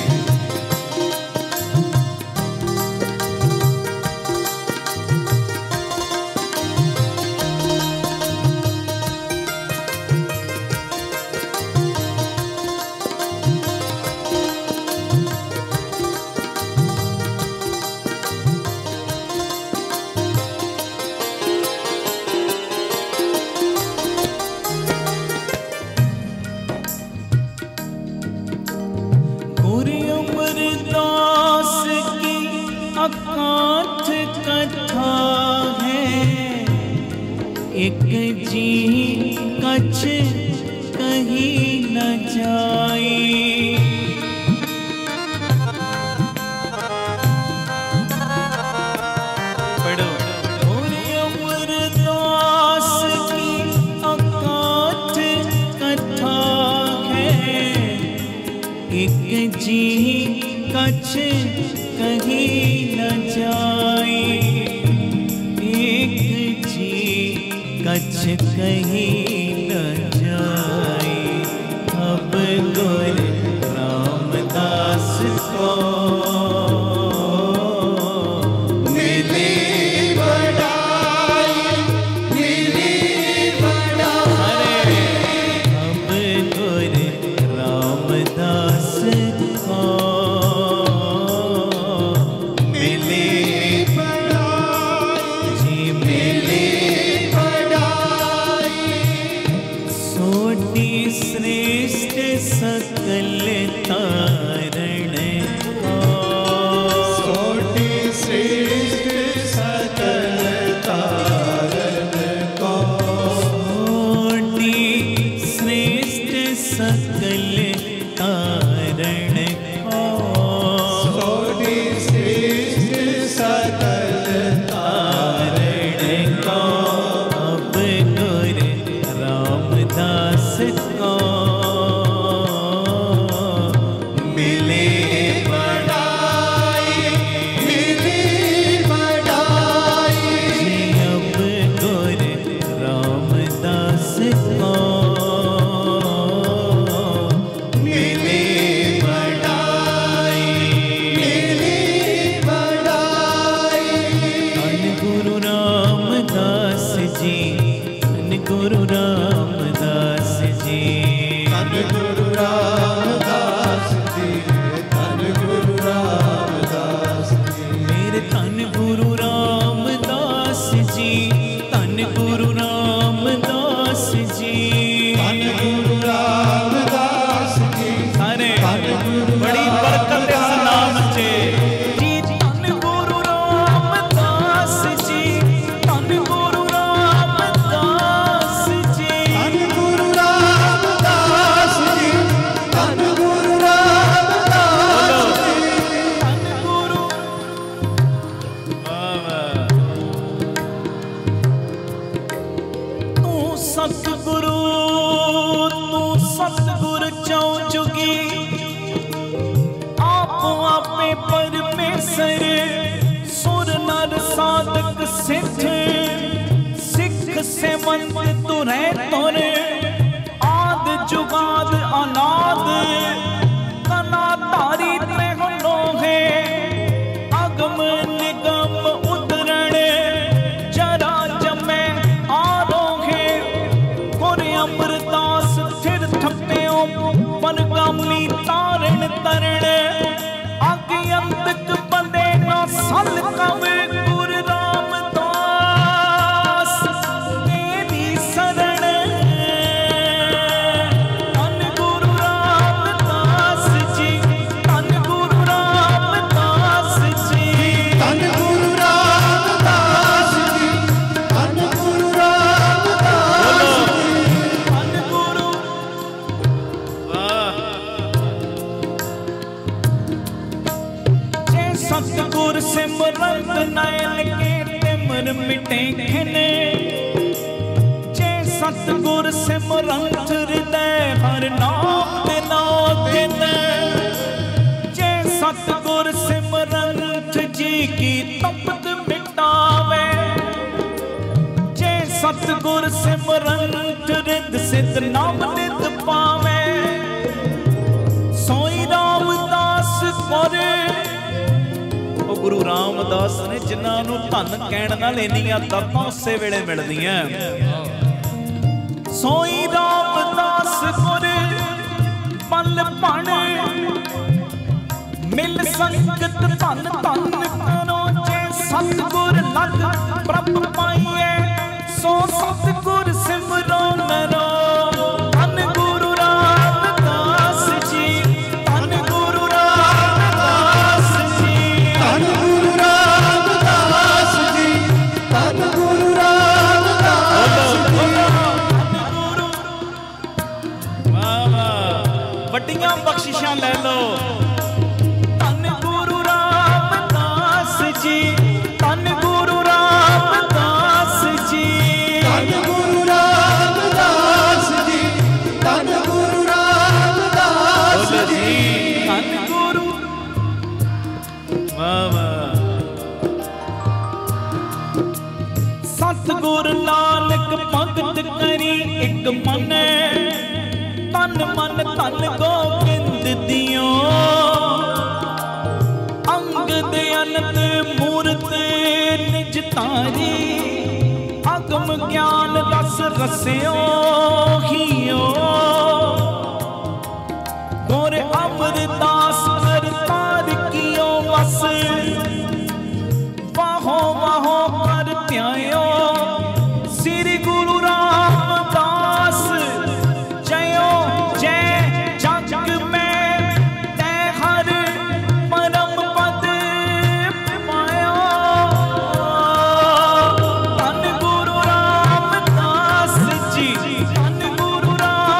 अकांठ कथा है, एक जी कछ कहीं न जाए। पढ़ो पूरी उम्र दास की अकांठ कथा है, एक जी कछ कहीं न जाए, एक जी कछ कहीं न जाए। अब गुर रामदास को मिले बड़ाई, मिले बड़ाई। अब गुर रामदास को श्रेष्ठ सकल तारण को
सकल
तारण को अब गुरु रामदास को
मिले बढ़ाई, मिली बढ़ाई।
अब गुरु रामदास को
मिले बढ़ाई, मिली बढ़ाई।
धन गुरु रामदास जी, धन गुरु रामदास जी,
धन गुरु रामदास जी, धन गुरु रामदास जी।
मेरे धन गुरु रामदास जी, धन गुरु रामदास जी,
धन गुरु रामदास जी,
सारे
धन गुरु
बड़ी बरकत इस नाम चे जी। धन गुरु रामदास जी, धन गुरु रामदास जी,
धन गुरु रामदास जी, धन गुरु रामदास जी।
धन गुरु तू सतगुरु, तू सतगुरु चौ जुगी, आप आपे परमेश्वर, सुर नर साधक सिद्ध, सिख से मंत तुरै तुर, आद जुगाद अनाद, कना तारी त्रेह लोहे, अगम निगम उतरण, जरा जमै आरोहे, गुर अमरदास थिर थप्पियो, परगामी तारण तरण, आगे अंतक बंदे ना सल कवे, गुरु रामदास तेरी शरण। धन गुरु रामदास जी, धन गुरु रामदास जी,
धन गुरु रामदास जी, धन गुरु रामदास जी।
धन गुरु जे सतगुर सिमरन नयन के तिमर मिटे खिने, जे सतगुर सिमरन हृदय हर नाम ते नाम गिने, जे सतगुर सिमरन जी की तपत मिटावे, जे सतगुर सिमरन रिद सिद्ध नाम नित पावे, सोई रामदास कोरे। ਉਹ ਗੁਰੂ ਰਾਮਦਾਸ ਨੇ ਜਿਨ੍ਹਾਂ ਨੂੰ ਧਨ ਕਹਿਣ ਨਾਲ ਇੰਨੀਆਂ ਦਾਤਾਂ ਉਸੇ ਵੇਲੇ ਮਿਲਦੀਆਂ। ਸੋਈ ਰਾਮਦਾਸ ਗੁਰ ਪਲ ਭਣ, ਮਿਲ ਸੰਗਤ ਧਨ ਧਨ ਕਰੋ, ਜੇ ਸਤਿਗੁਰ ਲਗ ਪ੍ਰਭ ਪਾਈਏ, ਸੋ ਸਤਿਗੁਰ ਸਿਮਰੋ ਨਰੋ। ਧਨ ਗੁਰੂ ਰਾਮਦਾਸ ਜੀ, ਧਨ ਗੁਰੂ ਰਾਮਦਾਸ ਜੀ,
ਧਨ ਗੁਰੂ ਰਾਮਦਾਸ ਜੀ, ਧਨ ਗੁਰੂ ਰਾਮਦਾਸ ਜੀ।
ਗੁਰੂ ਵਾਹ ਵਾਹ, ਵੱਡੀਆਂ ਬਖਸ਼ਿਸ਼ਾਂ ਲੈ ਲਓ। ਧੰਨ ਗੁਰੂ ਰਾਮਦਾਸ ਜੀ, ਧੰਨ ਗੁਰੂ ਰਾਮਦਾਸ ਜੀ,
ਧਨ ਗੁਰੂ ਰਾਮਦਾਸ ਜੀ, ਧਨ ਗੁਰੂ ਰਾਮਦਾਸ ਜੀ।
ਧੰਨ ਗੁਰੂ ਵਾਹ ਵਾਹ। ਸਤਿਗੁਰ ਨਾਨਕ ਭਗਤ ਕਰੀ ਇੱਕ ਮਨ, ਤਨ ਮਨ ਧਨ ਗੋਬਿੰਦ ਦਿਓ, ਅੰਗ ਦੇ ਅਨੰਦ ਮੂਰਤ ਨਿਜ ਤਾਰੀ, ਅਗਮ ਗਿਆਨ ਰਸ ਰਸਿਓ ਹੀਓ, ਗੁਰ ਅਮਰਦਾਸ ਕਰਤਾਰ ਕੀਓ ਵਸ, ਵਾਹੋ ਵਾਹੋ ਕਰ ਧਿਆਇਓ, ਸ੍ਰੀ ਗੁਰੂ ਰਾਮਦਾਸ ਜਯੋ ਜੈ। ਜਗ ਮੈਂ ਤੈ ਹਰ ਪਰਮ ਪਦ ਪਾਇਓ, ਧੰਨ ਗੁਰੂ ਰਾਮਦਾਸ ਜੀ, ਧੰਨ ਗੁਰੂ ਰਾਮਦਾਸ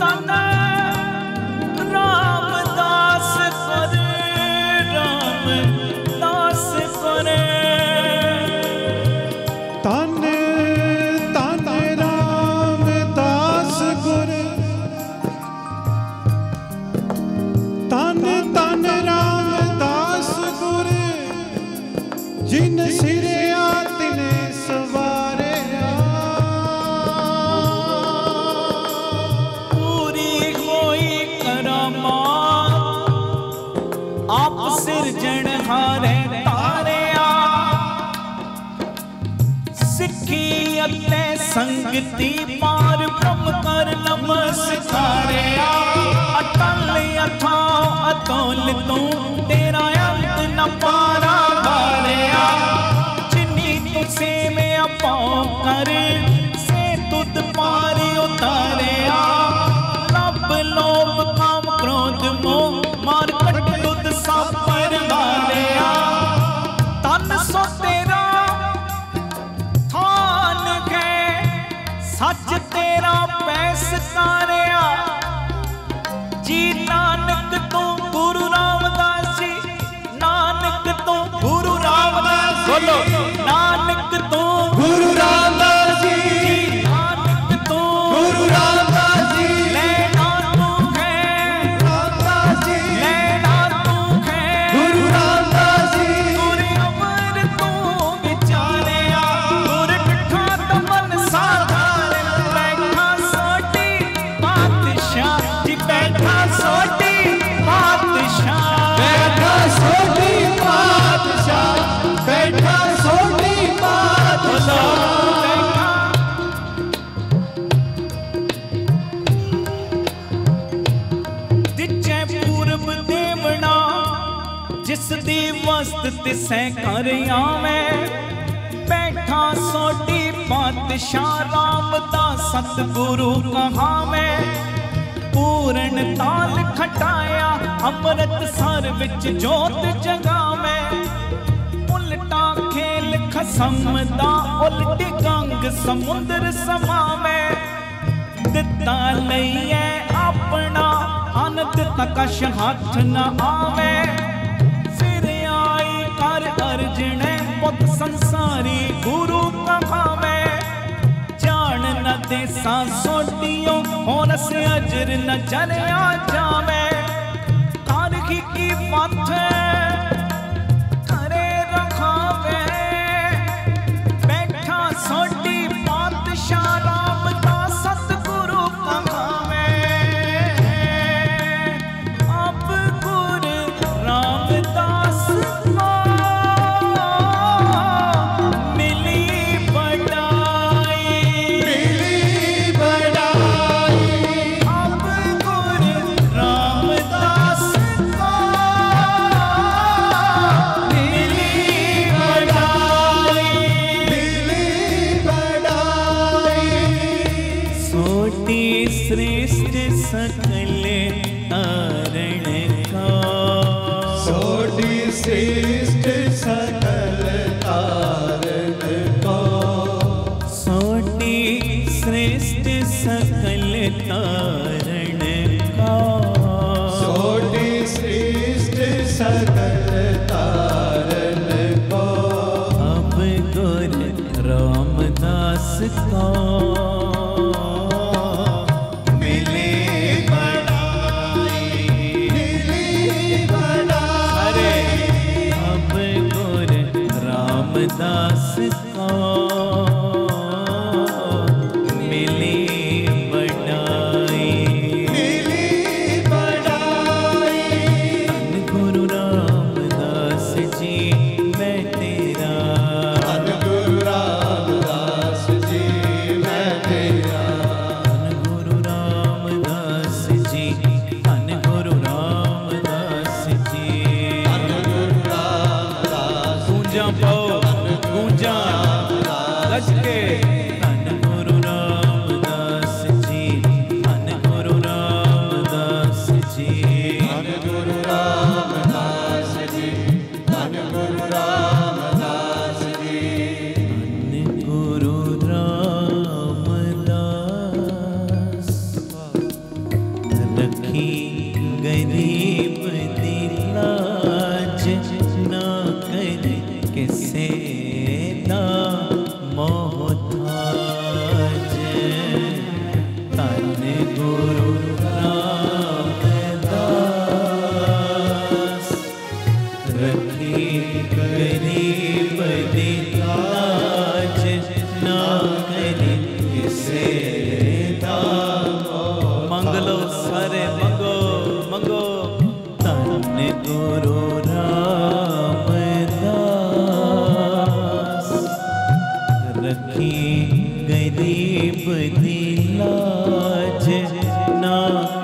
तन रामदास करे, रामदास करे।
तन तन रामदास गुर, तन तन रामदास गुर, जिन सिरिया तिने सवारिया।
पूरी होई करामात आप सिरजणहारे तारिया। सिੱਖੀ ਅਤੇ ਸੰਗਤੀ ਪਾਰ ਬ੍ਰਹਮ ਕਰ ਨਮਸਕਾਰਿਆ। ਅਟਲ ਅਥਾਂ ਅਤੁਲ ਤੂੰ ਤੇਰਾ ਅੰਤ ਨ ਪਾਰਾ ਵਾਰਿਆ। ਜਿਨੀ ਤੂੰ ਸੇਵਿਆ ਪਾਉ ਕਰ ਸੇ ਤੁਧ ਪਾਰ ਉਤਾਰਿਆ। ਲੱਭ ਲੋਭ ਕਾਮ ਕ੍ਰੋਧ ਮੋਹ ਮਾਰ ਕੱਟ ਤੁਧ ਸਾਪਰ ਵਾਰਿਆ। ਤਨ ਸੋ ਤੇਰਾ थान है सच तेरा पैस तारिया। जी नानक तू गुरु रामदास जी, नानक तू गुरु रामदास बोलो, नानक तू
गुरु रामदास जी,
नानक तू
गुरु रामदास जी,
लेना तू है
रामदास जी,
लेना तू है
गुरु रामदास जी।
गुर अमर तू विचारिया। गुर बिठा तमन साधार, बैठा सोटी पातशाह जी, बैठा सोटी पातशाह।
बैठा सोटी पातशाह, बैठा सोटी पातशाह।
दिचे पूरब देवना, जिस दी वस्त तिसै कर आवे। बैठा सोटी पातशाह, राम दा सतगुरु कहावे। पूर्ण ताल खटाया, अमृत सर विच जोत जगावे। उल्टा खेल खसम दा, उल्टी गंग समुंदर समावे। दिता लईए अपना अनंत तकश हाथ न आवे। फिर आई कर अर्जने पुत संसारी गुरु कहावे। जान न देसा सोटियो होन से अजर न जरिया जावे। कारखी की पथ करे रखावे। बैठा सोटी पातशाह, रामदास सतगुरु कहावे। अब गुर रामदास को मिली बड़ाई,
मिली बड़ाई।
अब गुर रामदास को मिली बड़ाई,
मिली बड़ाई।
सोटी श्रेष्ठ सकल तारण का।
सोटी श्रेष्ठ सकल तारण को,
सोटी श्रेष्ठ सकल तारण का।
सोटी श्रेष्ठ सकल तारण को।
अब गुर रामदास को
मिली बड़ाई, मिली बड़ाई।
अब गुर रामदास को मिली बड़ाई।
मिली बड़ाई।
धन गुरु रामदास जी मैं तेरा,
धन गुरु रामदास जी मैं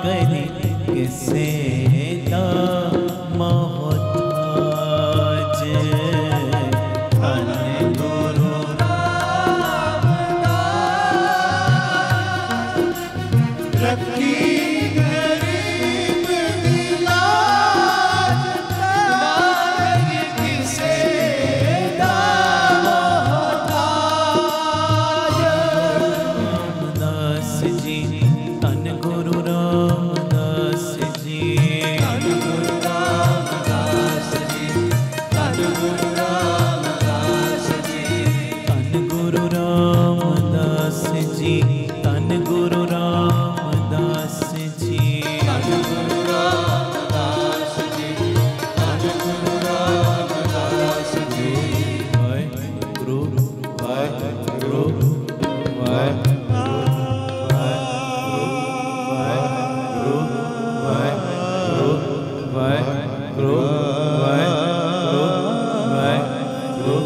करी किसे दा मोहताज। धन गुरु रामदास
रखी गरीब दी लाज, नारी किसे दा मोहताज।
रामदास जी धन गुरु रामदास जी,
धन गुरु रामदास जी, धन गुरु रामदास जी,
धन गुरु रामदास जी, धन गुरु रामदास जी।
धन गुरु रामदास जी, धन गुरु रामदास जी।
वाहिगुरु वाहिगुरु वाहिगुरु वाहिगुरु वाहिगुरु वाहिगुरु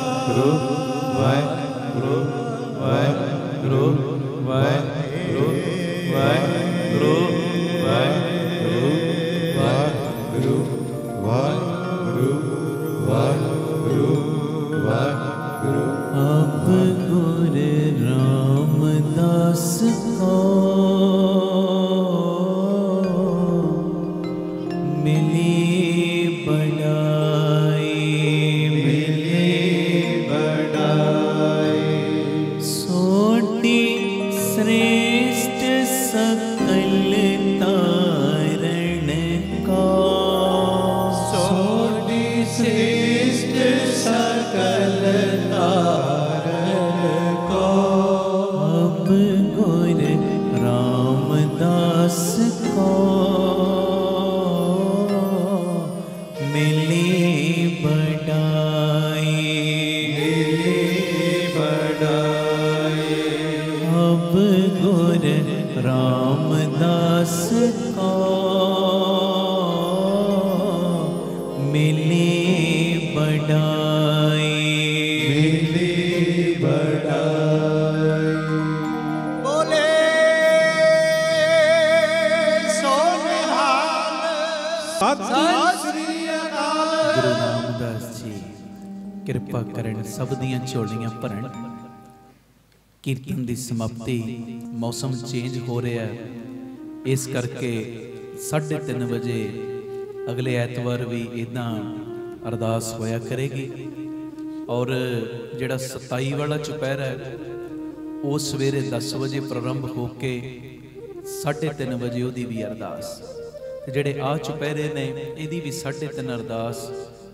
वाहिगुरु वाहिगुरु वाहिगुरु वाहिगुरु वाहिगुरु वाहिगुरु वाहिगुरु
वाहिगुरु वाहिगुरु वाहिगुरु।
अब गुर रामदास को मिली बड़ाई,
मिली बड़ाई,
सोटी श्रेष्ठ सकल तारण का।
सोटी श्रेष्ठ सकल तारण को।
अब गुर रामदास को मिली बड़ाई,
मिली बड़ाई,
अब गुर रामदास को मिली बड़ाई।
मिली बड़ाई। बोले सोनिहाल सत श्री अकाल।
गुरु रामदास जी किरपा करन सब दियां ਝੋਲੀਆਂ ਭਰਨ। ਕੀਰਤਨ ਦੀ ਸਮਾਪਤੀ, ਮੌਸਮ ਚੇਂਜ ਹੋ ਰਿਹਾ ਹੈ, ਇਸ ਕਰਕੇ 3:30 ਵਜੇ ਅਗਲੇ ਐਤਵਾਰ ਵੀ ਇਦਾਂ ਅਰਦਾਸ ਹੋਇਆ ਕਰੇਗੀ। ਔਰ ਜਿਹੜਾ 27 ਵਾਲਾ ਚੁਪਹਿਰਾ ਹੈ ਉਹ ਸਵੇਰੇ 10 ਵਜੇ ਪ੍ਰਾਰੰਭ ਹੋ ਕੇ 3:30 ਵਜੇ ਉਹਦੀ ਵੀ ਅਰਦਾਸ। ਤੇ ਜਿਹੜੇ ਆ ਚੁਪਹਿਰੇ ਨੇ ਇਹਦੀ ਵੀ 3:30 ਅਰਦਾਸ।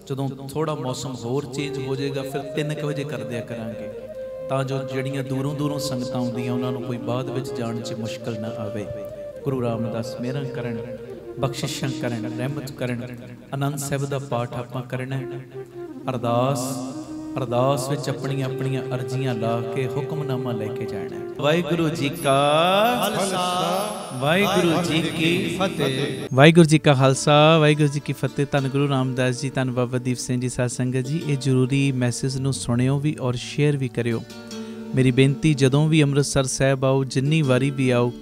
ਜਦੋਂ ਥੋੜਾ ਮੌਸਮ ਹੋਰ ਚੇਂਜ ਹੋ ਜਾਏਗਾ ਫਿਰ 3 ਵਜੇ ਕਰ ਦਿਆ ਕਰਾਂਗੇ, ਤਾਂ ਜੋ ਜਿਹੜੀਆਂ ਦੂਰੋਂ ਦੂਰੋਂ ਸੰਗਤਾਂ ਆਉਂਦੀਆਂ ਉਹਨਾਂ ਨੂੰ ਕੋਈ ਬਾਅਦ ਵਿੱਚ ਜਾਣ 'ਚ ਮੁਸ਼ਕਲ ਨਾ ਆਵੇ। ਗੁਰੂ ਰਾਮਦਾਸ ਮਿਹਰਾਂ ਕਰਨ, ਬਖਸ਼ਿਸ਼ਾਂ ਕਰਨ, ਰਹਿਮਤ ਕਰਨ। ਆਨੰਦ ਸਾਹਿਬ ਦਾ ਪਾਠ ਆਪਾਂ ਕਰਨਾ। ਅਰਦਾਸ ਵਿੱਚ ਆਪਣੀਆਂ ਆਪਣੀਆਂ ਅਰਜ਼ੀਆਂ ਲਾ ਕੇ ਹੁਕਮਨਾਮਾ ਲੈ ਕੇ ਜਾਣਾ। ਵਾਹਿਗੁਰੂ ਜੀ ਕਾ ਖਾਲਸਾ, ਵਾਹਿਗੁਰੂ ਜੀ ਕੀ ਫਤਿਹ। ਵਾਹਿਗੁਰੂ ਜੀ ਕਾ ਖਾਲਸਾ, ਵਾਹਿਗੁਰੂ ਜੀ ਕੀ ਫਤਿਹ। ਧੰਨ ਗੁਰੂ ਰਾਮਦਾਸ ਜੀ, ਧੰਨ ਬਾਬਾ ਦੀਪ ਸਿੰਘ ਜੀ। ਸਾਧ ਸੰਗਤ ਜੀ, ਇਹ ਜ਼ਰੂਰੀ ਮੈਸੇਜ ਨੂੰ ਸੁਣਿਓ ਵੀ ਔਰ ਸ਼ੇਅਰ ਵੀ ਕਰਿਓ। ਮੇਰੀ ਬੇਨਤੀ, ਜਦੋਂ ਵੀ ਅੰਮ੍ਰਿਤਸਰ ਸਾਹਿਬ ਆਓ, ਜਿੰਨੀ ਵਾਰੀ ਵੀ ਆਓ,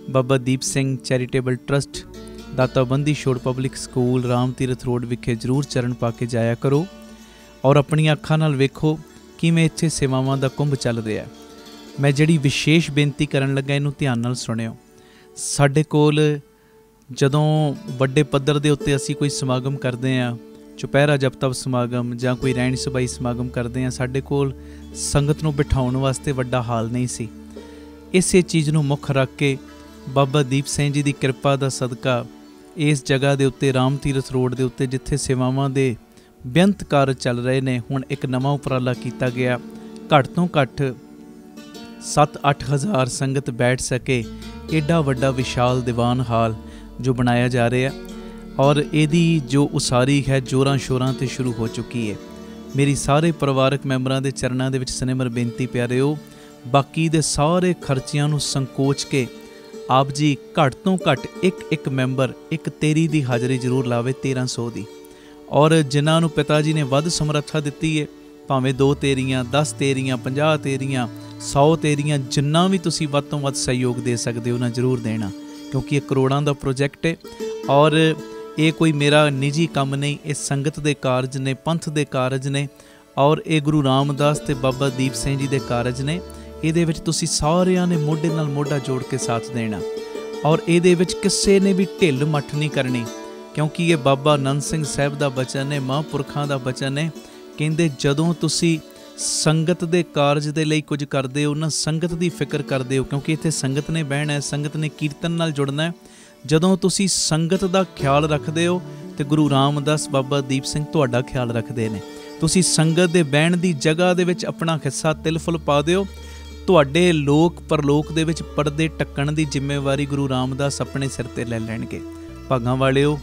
ਬਾਬਾ ਦੀਪ ਸਿੰਘ ਚੈਰੀਟੇਬਲ ਟਰਸਟ, ਦਾਤਾ Bandi Chhor public school, Ram Tirath road ਵਿਖੇ ਜ਼ਰੂਰ ਚਰਨ ਪਾ ਕੇ ਜਾਇਆ ਕਰੋ ਔਰ ਆਪਣੀਆਂ ਅੱਖਾਂ ਨਾਲ ਵੇਖੋ ਕਿਵੇਂ ਇੱਥੇ ਸੇਵਾਵਾਂ ਦਾ ਕੁੰਭ ਚੱਲ ਰਿਹਾ। ਮੈਂ ਜਿਹੜੀ ਵਿਸ਼ੇਸ਼ ਬੇਨਤੀ ਕਰਨ ਲੱਗਾ ਇਹਨੂੰ ਧਿਆਨ ਨਾਲ ਸੁਣਿਓ। ਸਾਡੇ ਕੋਲ ਜਦੋਂ ਵੱਡੇ ਪੱਧਰ ਦੇ ਉੱਤੇ ਅਸੀਂ ਕੋਈ ਸਮਾਗਮ ਕਰਦੇ ਹਾਂ, ਚੁਪਹਿਰਾ ਜਪ ਤਪ ਸਮਾਗਮ ਜਾਂ ਕੋਈ ਰਹਿਣ ਸਬਾਈ ਸਮਾਗਮ ਕਰਦੇ ਹਾਂ, ਸਾਡੇ ਕੋਲ ਸੰਗਤ ਨੂੰ ਬਿਠਾਉਣ ਵਾਸਤੇ ਵੱਡਾ ਹਾਲ ਨਹੀਂ ਸੀ। ਇਸੇ ਚੀਜ਼ ਨੂੰ ਮੁੱਖ ਰੱਖ ਕੇ ਬਾਬਾ ਦੀਪ ਸਿੰਘ ਜੀ ਦੀ ਕਿਰਪਾ ਦਾ ਸਦਕਾ ਇਸ ਜਗ੍ਹਾ ਦੇ ਉੱਤੇ, ਰਾਮ ਤੀਰਥ ਰੋਡ ਦੇ ਉੱਤੇ, ਜਿੱਥੇ ਸੇਵਾਵਾਂ ਦੇ ਬੇਅੰਤ ਕਾਰਜ ਚੱਲ ਰਹੇ ਨੇ, ਹੁਣ ਇੱਕ ਨਵਾਂ ਉਪਰਾਲਾ ਕੀਤਾ ਗਿਆ। ਘੱਟ ਤੋਂ ਘੱਟ 7-8 ਹਜ਼ਾਰ ਸੰਗਤ ਬੈਠ ਸਕੇ ਐਡਾ ਵੱਡਾ ਵਿਸ਼ਾਲ ਦੀਵਾਨ ਹਾਲ ਜੋ ਬਣਾਇਆ ਜਾ ਰਿਹਾ, ਔਰ ਇਹਦੀ ਜੋ ਉਸਾਰੀ ਹੈ ਜ਼ੋਰਾਂ ਸ਼ੋਰਾਂ 'ਤੇ ਸ਼ੁਰੂ ਹੋ ਚੁੱਕੀ ਹੈ। ਮੇਰੀ ਸਾਰੇ ਪਰਿਵਾਰਕ ਮੈਂਬਰਾਂ ਦੇ ਚਰਨਾਂ ਦੇ ਵਿੱਚ ਸਨੇਮਰ ਬੇਨਤੀ ਪਿਆਰਿਓ, ਬਾਕੀ ਦੇ ਸਾਰੇ ਖਰਚਿਆਂ ਨੂੰ ਸੰਕੋਚ ਕੇ ਆਪ ਜੀ ਘੱਟ ਤੋਂ ਘੱਟ ਇੱਕ ਮੈਂਬਰ ਇੱਕ ਤੇਰੀ ਦੀ ਹਾਜ਼ਰੀ ਜ਼ਰੂਰ ਲਾਵੇ, 1300 ਦੀ। ਔਰ ਜਿਨ੍ਹਾਂ ਨੂੰ ਪਿਤਾ ਜੀ ਨੇ ਵੱਧ ਸਮਰੱਥਾ ਦਿੱਤੀ ਹੈ, ਭਾਵੇਂ 2 ਤੇਰੀਆਂ, 10 ਤੇਰੀਆਂ, 50 ਤੇਰੀਆਂ, 100 ਤੇਰੀਆਂ, ਜਿੰਨਾ ਵੀ ਤੁਸੀਂ ਵੱਧ ਤੋਂ ਵੱਧ ਸਹਿਯੋਗ ਦੇ ਸਕਦੇ ਹੋ ਨਾ ਜ਼ਰੂਰ ਦੇਣਾ। क्योंकि ये करोड़ां दा प्रोजैक्ट है और ये कोई मेरा निजी काम नहीं, ये संगत दे कारज ने, पंथ दे कारज ने और ये गुरु रामदास ते बाबा दीप सिंह जी दे कारज ने। ਇਹਦੇ ਵਿੱਚ ਤੁਸੀਂ ਸਾਰਿਆਂ ਨੇ ਮੋਢੇ ਨਾਲ ਮੋਢਾ ਜੋੜ ਕੇ ਸਾਥ ਦੇਣਾ ਔਰ ਇਹਦੇ ਵਿੱਚ ਕਿਸੇ ਨੇ ਵੀ ਢਿੱਲ ਮੱਠ ਨਹੀਂ ਕਰਨੀ, ਕਿਉਂਕਿ ਇਹ ਬਾਬਾ ਆਨੰਦ ਸਿੰਘ ਸਾਹਿਬ ਦਾ ਬਚਨ ਹੈ, ਮਹਾਂਪੁਰਖਾਂ ਦਾ ਬਚਨ ਹੈ। ਕਹਿੰਦੇ ਜਦੋਂ ਤੁਸੀਂ ਸੰਗਤ ਦੇ ਕਾਰਜ ਦੇ ਲਈ ਕੁਝ ਕਰਦੇ ਹੋ ਨਾ, ਸੰਗਤ ਦੀ ਫਿਕਰ ਕਰਦੇ ਹੋ, ਕਿਉਂਕਿ ਇੱਥੇ ਸੰਗਤ ਨੇ ਬਹਿਣਾ ਹੈ, ਸੰਗਤ ਨੇ ਕੀਰਤਨ ਨਾਲ ਜੁੜਨਾ ਹੈ। ਜਦੋਂ ਤੁਸੀਂ ਸੰਗਤ ਦਾ ਖਿਆਲ ਰੱਖਦੇ ਹੋ ਤੇ ਗੁਰੂ ਰਾਮਦਾਸ ਬਾਬਾ ਦੀਪ ਸਿੰਘ ਤੁਹਾਡਾ ਖਿਆਲ ਰੱਖਦੇ ਨੇ। ਤੁਸੀਂ ਸੰਗਤ ਦੇ ਬਹਿਣ ਦੀ ਜਗ੍ਹਾ ਦੇ ਵਿੱਚ ਆਪਣਾ ਹਿੱਸਾ ਤਿਲ ਫੁੱਲ ਪਾ ਦਿਓ, ਤੁਹਾਡੇ ਲੋਕ ਪਰਲੋਕ ਦੇ ਵਿੱਚ ਪਰਦੇ ਟੱਕਣ ਦੀ ਜ਼ਿੰਮੇਵਾਰੀ ਗੁਰੂ ਰਾਮਦਾਸ ਆਪਣੇ ਸਿਰ ਤੇ ਲੈ ਲੈਣਗੇ। ਭਾਗਾਂ ਵਾਲਿਓ,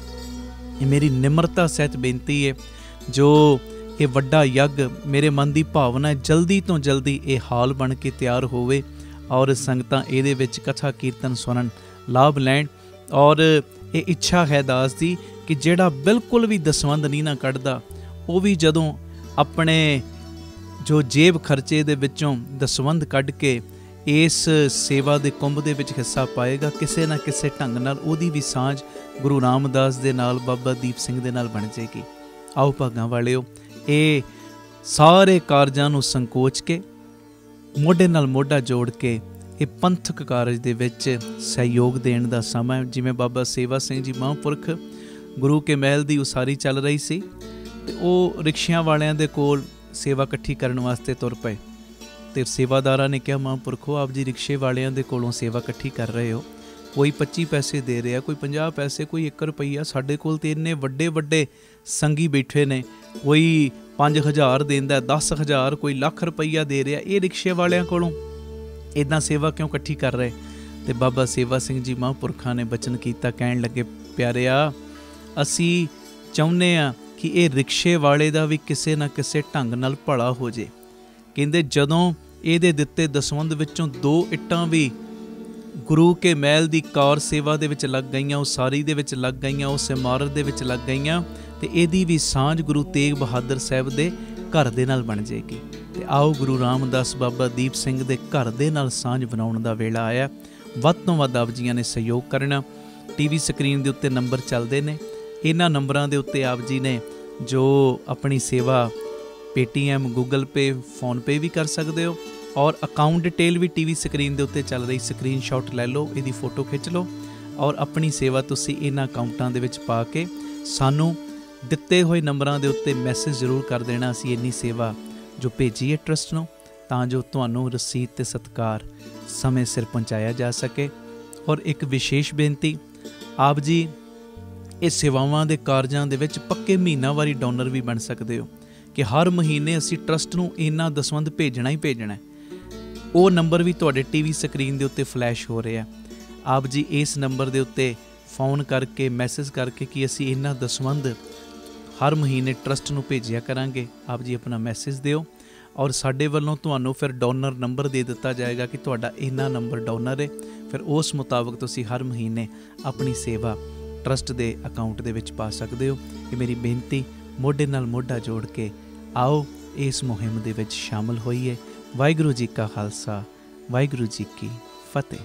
ਇਹ ਮੇਰੀ ਨਿਮਰਤਾ ਸਹਿਤ ਬੇਨਤੀ ਹੈ, ਜੋ ਇਹ ਵੱਡਾ ਯੱਗ ਮੇਰੇ ਮਨ ਦੀ ਭਾਵਨਾ ਹੈ, ਜਲਦੀ ਤੋਂ ਜਲਦੀ ਇਹ ਹਾਲ ਬਣ ਕੇ ਤਿਆਰ ਹੋਵੇ ਔਰ ਸੰਗਤਾਂ ਇਹਦੇ ਵਿੱਚ ਕਥਾ ਕੀਰਤਨ ਸੁਣਨ, ਲਾਭ ਲੈਣ। ਔਰ ਇਹ ਇੱਛਾ ਹੈ ਦਾਸ ਦੀ ਕਿ ਜਿਹੜਾ ਬਿਲਕੁਲ ਵੀ ਦਸਵੰਧ ਨਹੀਂ ਨਾ ਕੱਢਦਾ, ਉਹ ਵੀ ਜਦੋਂ ਆਪਣੇ ਜੋ ਜੇਬ ਖਰਚੇ ਦੇ ਵਿੱਚੋਂ ਦਸਵੰਧ ਕੱਢ ਕੇ ਇਸ ਸੇਵਾ ਦੇ ਕੁੰਭ ਦੇ ਵਿੱਚ ਹਿੱਸਾ ਪਾਏਗਾ, ਕਿਸੇ ਨਾ ਕਿਸੇ ਢੰਗ ਨਾਲ ਉਹਦੀ ਵੀ ਸਾਂਝ ਗੁਰੂ ਰਾਮਦਾਸ ਦੇ ਨਾਲ, ਬਾਬਾ ਦੀਪ ਸਿੰਘ ਦੇ ਨਾਲ ਬਣ ਜਾਏਗੀ। ਆਓ ਭਾਗਾਂ ਵਾਲਿਓ, ਇਹ ਸਾਰੇ ਕਾਰਜਾਂ ਨੂੰ ਸੰਕੋਚ ਕੇ ਮੋਢੇ ਨਾਲ ਮੋਢਾ ਜੋੜ ਕੇ ਇਹ ਪੰਥਕ ਕਾਰਜ ਦੇ ਵਿੱਚ ਸਹਿਯੋਗ ਦੇਣ ਦਾ ਸਮਾਂ। ਜਿਵੇਂ ਬਾਬਾ ਸੇਵਾ ਸਿੰਘ ਜੀ ਮਹਾਂਪੁਰਖ ਗੁਰੂ ਕੇ ਮਹਿਲ ਦੀ ਉਸਾਰੀ ਚੱਲ ਰਹੀ ਸੀ ਤੇ ਉਹ ਰਿਕਸ਼ਿਆਂ ਵਾਲਿਆਂ ਦੇ ਕੋਲ ਸੇਵਾ ਇਕੱਠੀ ਕਰਨ ਵਾਸਤੇ ਤੁਰ ਪਏ ਤੇ ਸੇਵਾਦਾਰਾਂ ਨੇ ਕਿਹਾ, ਮਹਾਂਪੁਰਖੋ ਆਪ ਜੀ ਰਿਕਸ਼ੇ ਵਾਲਿਆਂ ਦੇ ਕੋਲੋਂ ਸੇਵਾ ਇਕੱਠੀ ਕਰ ਰਹੇ ਹੋ, ਕੋਈ 25 ਪੈਸੇ ਦੇ ਰਿਹਾ, ਕੋਈ 50 ਪੈਸੇ, ਕੋਈ 1 ਰੁਪਈਆ, ਸਾਡੇ ਕੋਲ ਤੇ ਇੰਨੇ ਵੱਡੇ ਵੱਡੇ ਸੰਗੀ ਬੈਠੇ ਨੇ, ਕੋਈ 5000 ਦਿੰਦਾ, 10,000, ਕੋਈ ਲੱਖ ਰੁਪਈਆ ਦੇ ਰਿਹਾ, ਇਹ ਰਿਕਸ਼ੇ ਵਾਲਿਆਂ ਕੋਲੋਂ ਇੱਦਾਂ ਸੇਵਾ ਕਿਉਂ ਇਕੱਠੀ ਕਰ ਰਹੇ? ਤੇ ਬਾਬਾ ਸੇਵਾ ਸਿੰਘ ਜੀ ਮਹਾਂਪੁਰਖਾਂ ਨੇ ਬਚਨ ਕੀਤਾ, ਕਹਿਣ ਲੱਗੇ, ਪਿਆਰਿਆ ਅਸੀਂ ਚਾਹੁੰਦੇ ਹਾਂ ਕਿ ਇਹ ਰਿਕਸ਼ੇ ਵਾਲੇ ਦਾ ਵੀ ਕਿਸੇ ਨਾ ਕਿਸੇ ਢੰਗ ਨਾਲ ਭਲਾ ਹੋ ਜੇ। ਕਹਿੰਦੇ ਜਦੋਂ ਇਹਦੇ ਦਿੱਤੇ ਦਸਵੰਧ ਵਿੱਚੋਂ 2 ਇੱਟਾਂ ਵੀ ਗੁਰੂ ਕੇ ਮਹਿਲ ਦੀ ਕਾਰ ਸੇਵਾ ਦੇ ਵਿੱਚ ਲੱਗ ਗਈਆਂ, ਉਸਾਰੀ ਦੇ ਵਿੱਚ ਲੱਗ ਗਈਆਂ, ਉਸ ਇਮਾਰਤ ਦੇ ਵਿੱਚ ਲੱਗ ਗਈਆਂ, ਤੇ ਇਹਦੀ ਵੀ ਸਾਂਝ ਗੁਰੂ ਤੇਗ ਬਹਾਦਰ ਸਾਹਿਬ ਦੇ ਘਰ ਦੇ ਨਾਲ ਬਣ ਜਾਏਗੀ। ਤੇ ਆਓ ਗੁਰੂ ਰਾਮਦਾਸ ਬਾਬਾ ਦੀਪ ਸਿੰਘ ਦੇ ਘਰ ਦੇ ਨਾਲ ਸਾਂਝ ਬਣਾਉਣ ਦਾ ਵੇਲਾ ਆਇਆ। ਵੱਧ ਤੋਂ ਵੱਧ ਆਪ ਜੀਆਂ ਨੇ ਸਹਿਯੋਗ ਕਰਨਾ। TV ਸਕਰੀਨ ਦੇ ਉੱਤੇ ਨੰਬਰ ਚੱਲਦੇ ਨੇ, ਇਹਨਾਂ ਨੰਬਰਾਂ ਦੇ ਉੱਤੇ ਆਪ ਜੀ ਨੇ ਜੋ ਆਪਣੀ ਸੇਵਾ Paytm, Google Pay, PhonePe ਵੀ ਕਰ ਸਕਦੇ ਹੋ ਔਰ ਅਕਾਊਂਟ ਡਿਟੇਲ ਵੀ TV ਸਕਰੀਨ ਦੇ ਉੱਤੇ ਚੱਲ ਰਹੀ, ਸਕਰੀਨਸ਼ਾਟ ਲੈ ਲਓ, ਇਹਦੀ ਫੋਟੋ ਖਿੱਚ ਲਓ ਔਰ ਆਪਣੀ ਸੇਵਾ ਤੁਸੀਂ ਇਹਨਾਂ ਅਕਾਊਂਟਾਂ ਦੇ ਵਿੱਚ ਪਾ ਕੇ ਸਾਨੂੰ ਦਿੱਤੇ ਹੋਏ ਨੰਬਰਾਂ ਦੇ ਉੱਤੇ ਮੈਸੇਜ ਜ਼ਰੂਰ ਕਰ ਦੇਣਾ। ਅਸੀਂ ਇੰਨੀ ਸੇਵਾ ਜੋ ਭੇਜੀ ਹੈ ਟਰਸਟ ਨੂੰ, ਤਾਂ ਜੋ ਤੁਹਾਨੂੰ ਰਸੀਦ ਤੇ ਸਤਿਕਾਰ ਸਮੇਂ ਸਿਰ ਪਹੁੰਚਾਇਆ ਜਾ ਸਕੇ। ਔਰ ਇੱਕ ਵਿਸ਼ੇਸ਼ ਬੇਨਤੀ, ਆਪ ਜੀ ਇਹ ਸੇਵਾਵਾਂ ਦੇ ਕਾਰਜਾਂ ਦੇ ਵਿੱਚ ਪੱਕੇ ਮਹੀਨਾਵਾਰੀ ਡੋਨਰ ਵੀ ਬਣ ਸਕਦੇ ਹੋ ਕਿ ਹਰ ਮਹੀਨੇ ਅਸੀਂ ਟਰਸਟ ਨੂੰ ਇੰਨਾ ਦਸਵੰਧ ਭੇਜਣਾ ਹੀ ਭੇਜਣਾ। ਉਹ ਨੰਬਰ ਵੀ ਤੁਹਾਡੇ TV ਸਕਰੀਨ ਦੇ ਉੱਤੇ ਫਲੈਸ਼ ਹੋ ਰਿਹਾ। ਆਪ ਜੀ ਇਸ ਨੰਬਰ ਦੇ ਉੱਤੇ ਫੋਨ ਕਰਕੇ ਮੈਸੇਜ ਕਰਕੇ ਕਿ ਅਸੀਂ ਇੰਨਾ ਦਸਵੰਧ ਹਰ ਮਹੀਨੇ ਟਰਸਟ ਨੂੰ ਭੇਜਿਆ ਕਰਾਂਗੇ। ਆਪ ਜੀ ਆਪਣਾ ਮੈਸੇਜ ਦਿਓ ਔਰ ਸਾਡੇ ਵੱਲੋਂ ਤੁਹਾਨੂੰ ਫਿਰ ਡੋਨਰ ਨੰਬਰ ਦੇ ਦਿੱਤਾ ਜਾਏਗਾ ਕਿ ਤੁਹਾਡਾ ਇੰਨਾ ਨੰਬਰ ਡੋਨਰ ਹੈ। ਫਿਰ ਉਸ ਮੁਤਾਬਕ ਤੁਸੀਂ ਹਰ ਮਹੀਨੇ ਆਪਣੀ ਸੇਵਾ ਟਰਸਟ ਦੇ ਅਕਾਊਂਟ ਦੇ ਵਿੱਚ ਪਾ ਸਕਦੇ ਹੋ। ਇਹ ਮੇਰੀ ਬੇਨਤੀ, ਮੋਢੇ ਨਾਲ ਮੋਢਾ ਜੋੜ ਕੇ ਆਓ ਇਸ ਮੁਹਿੰਮ ਦੇ ਵਿੱਚ ਸ਼ਾਮਲ ਹੋਈਏ। ਵਾਹਿਗੁਰੂ ਜੀ ਕਾ ਖਾਲਸਾ, ਵਾਹਿਗੁਰੂ ਜੀ ਕੀ ਫਤਿਹ।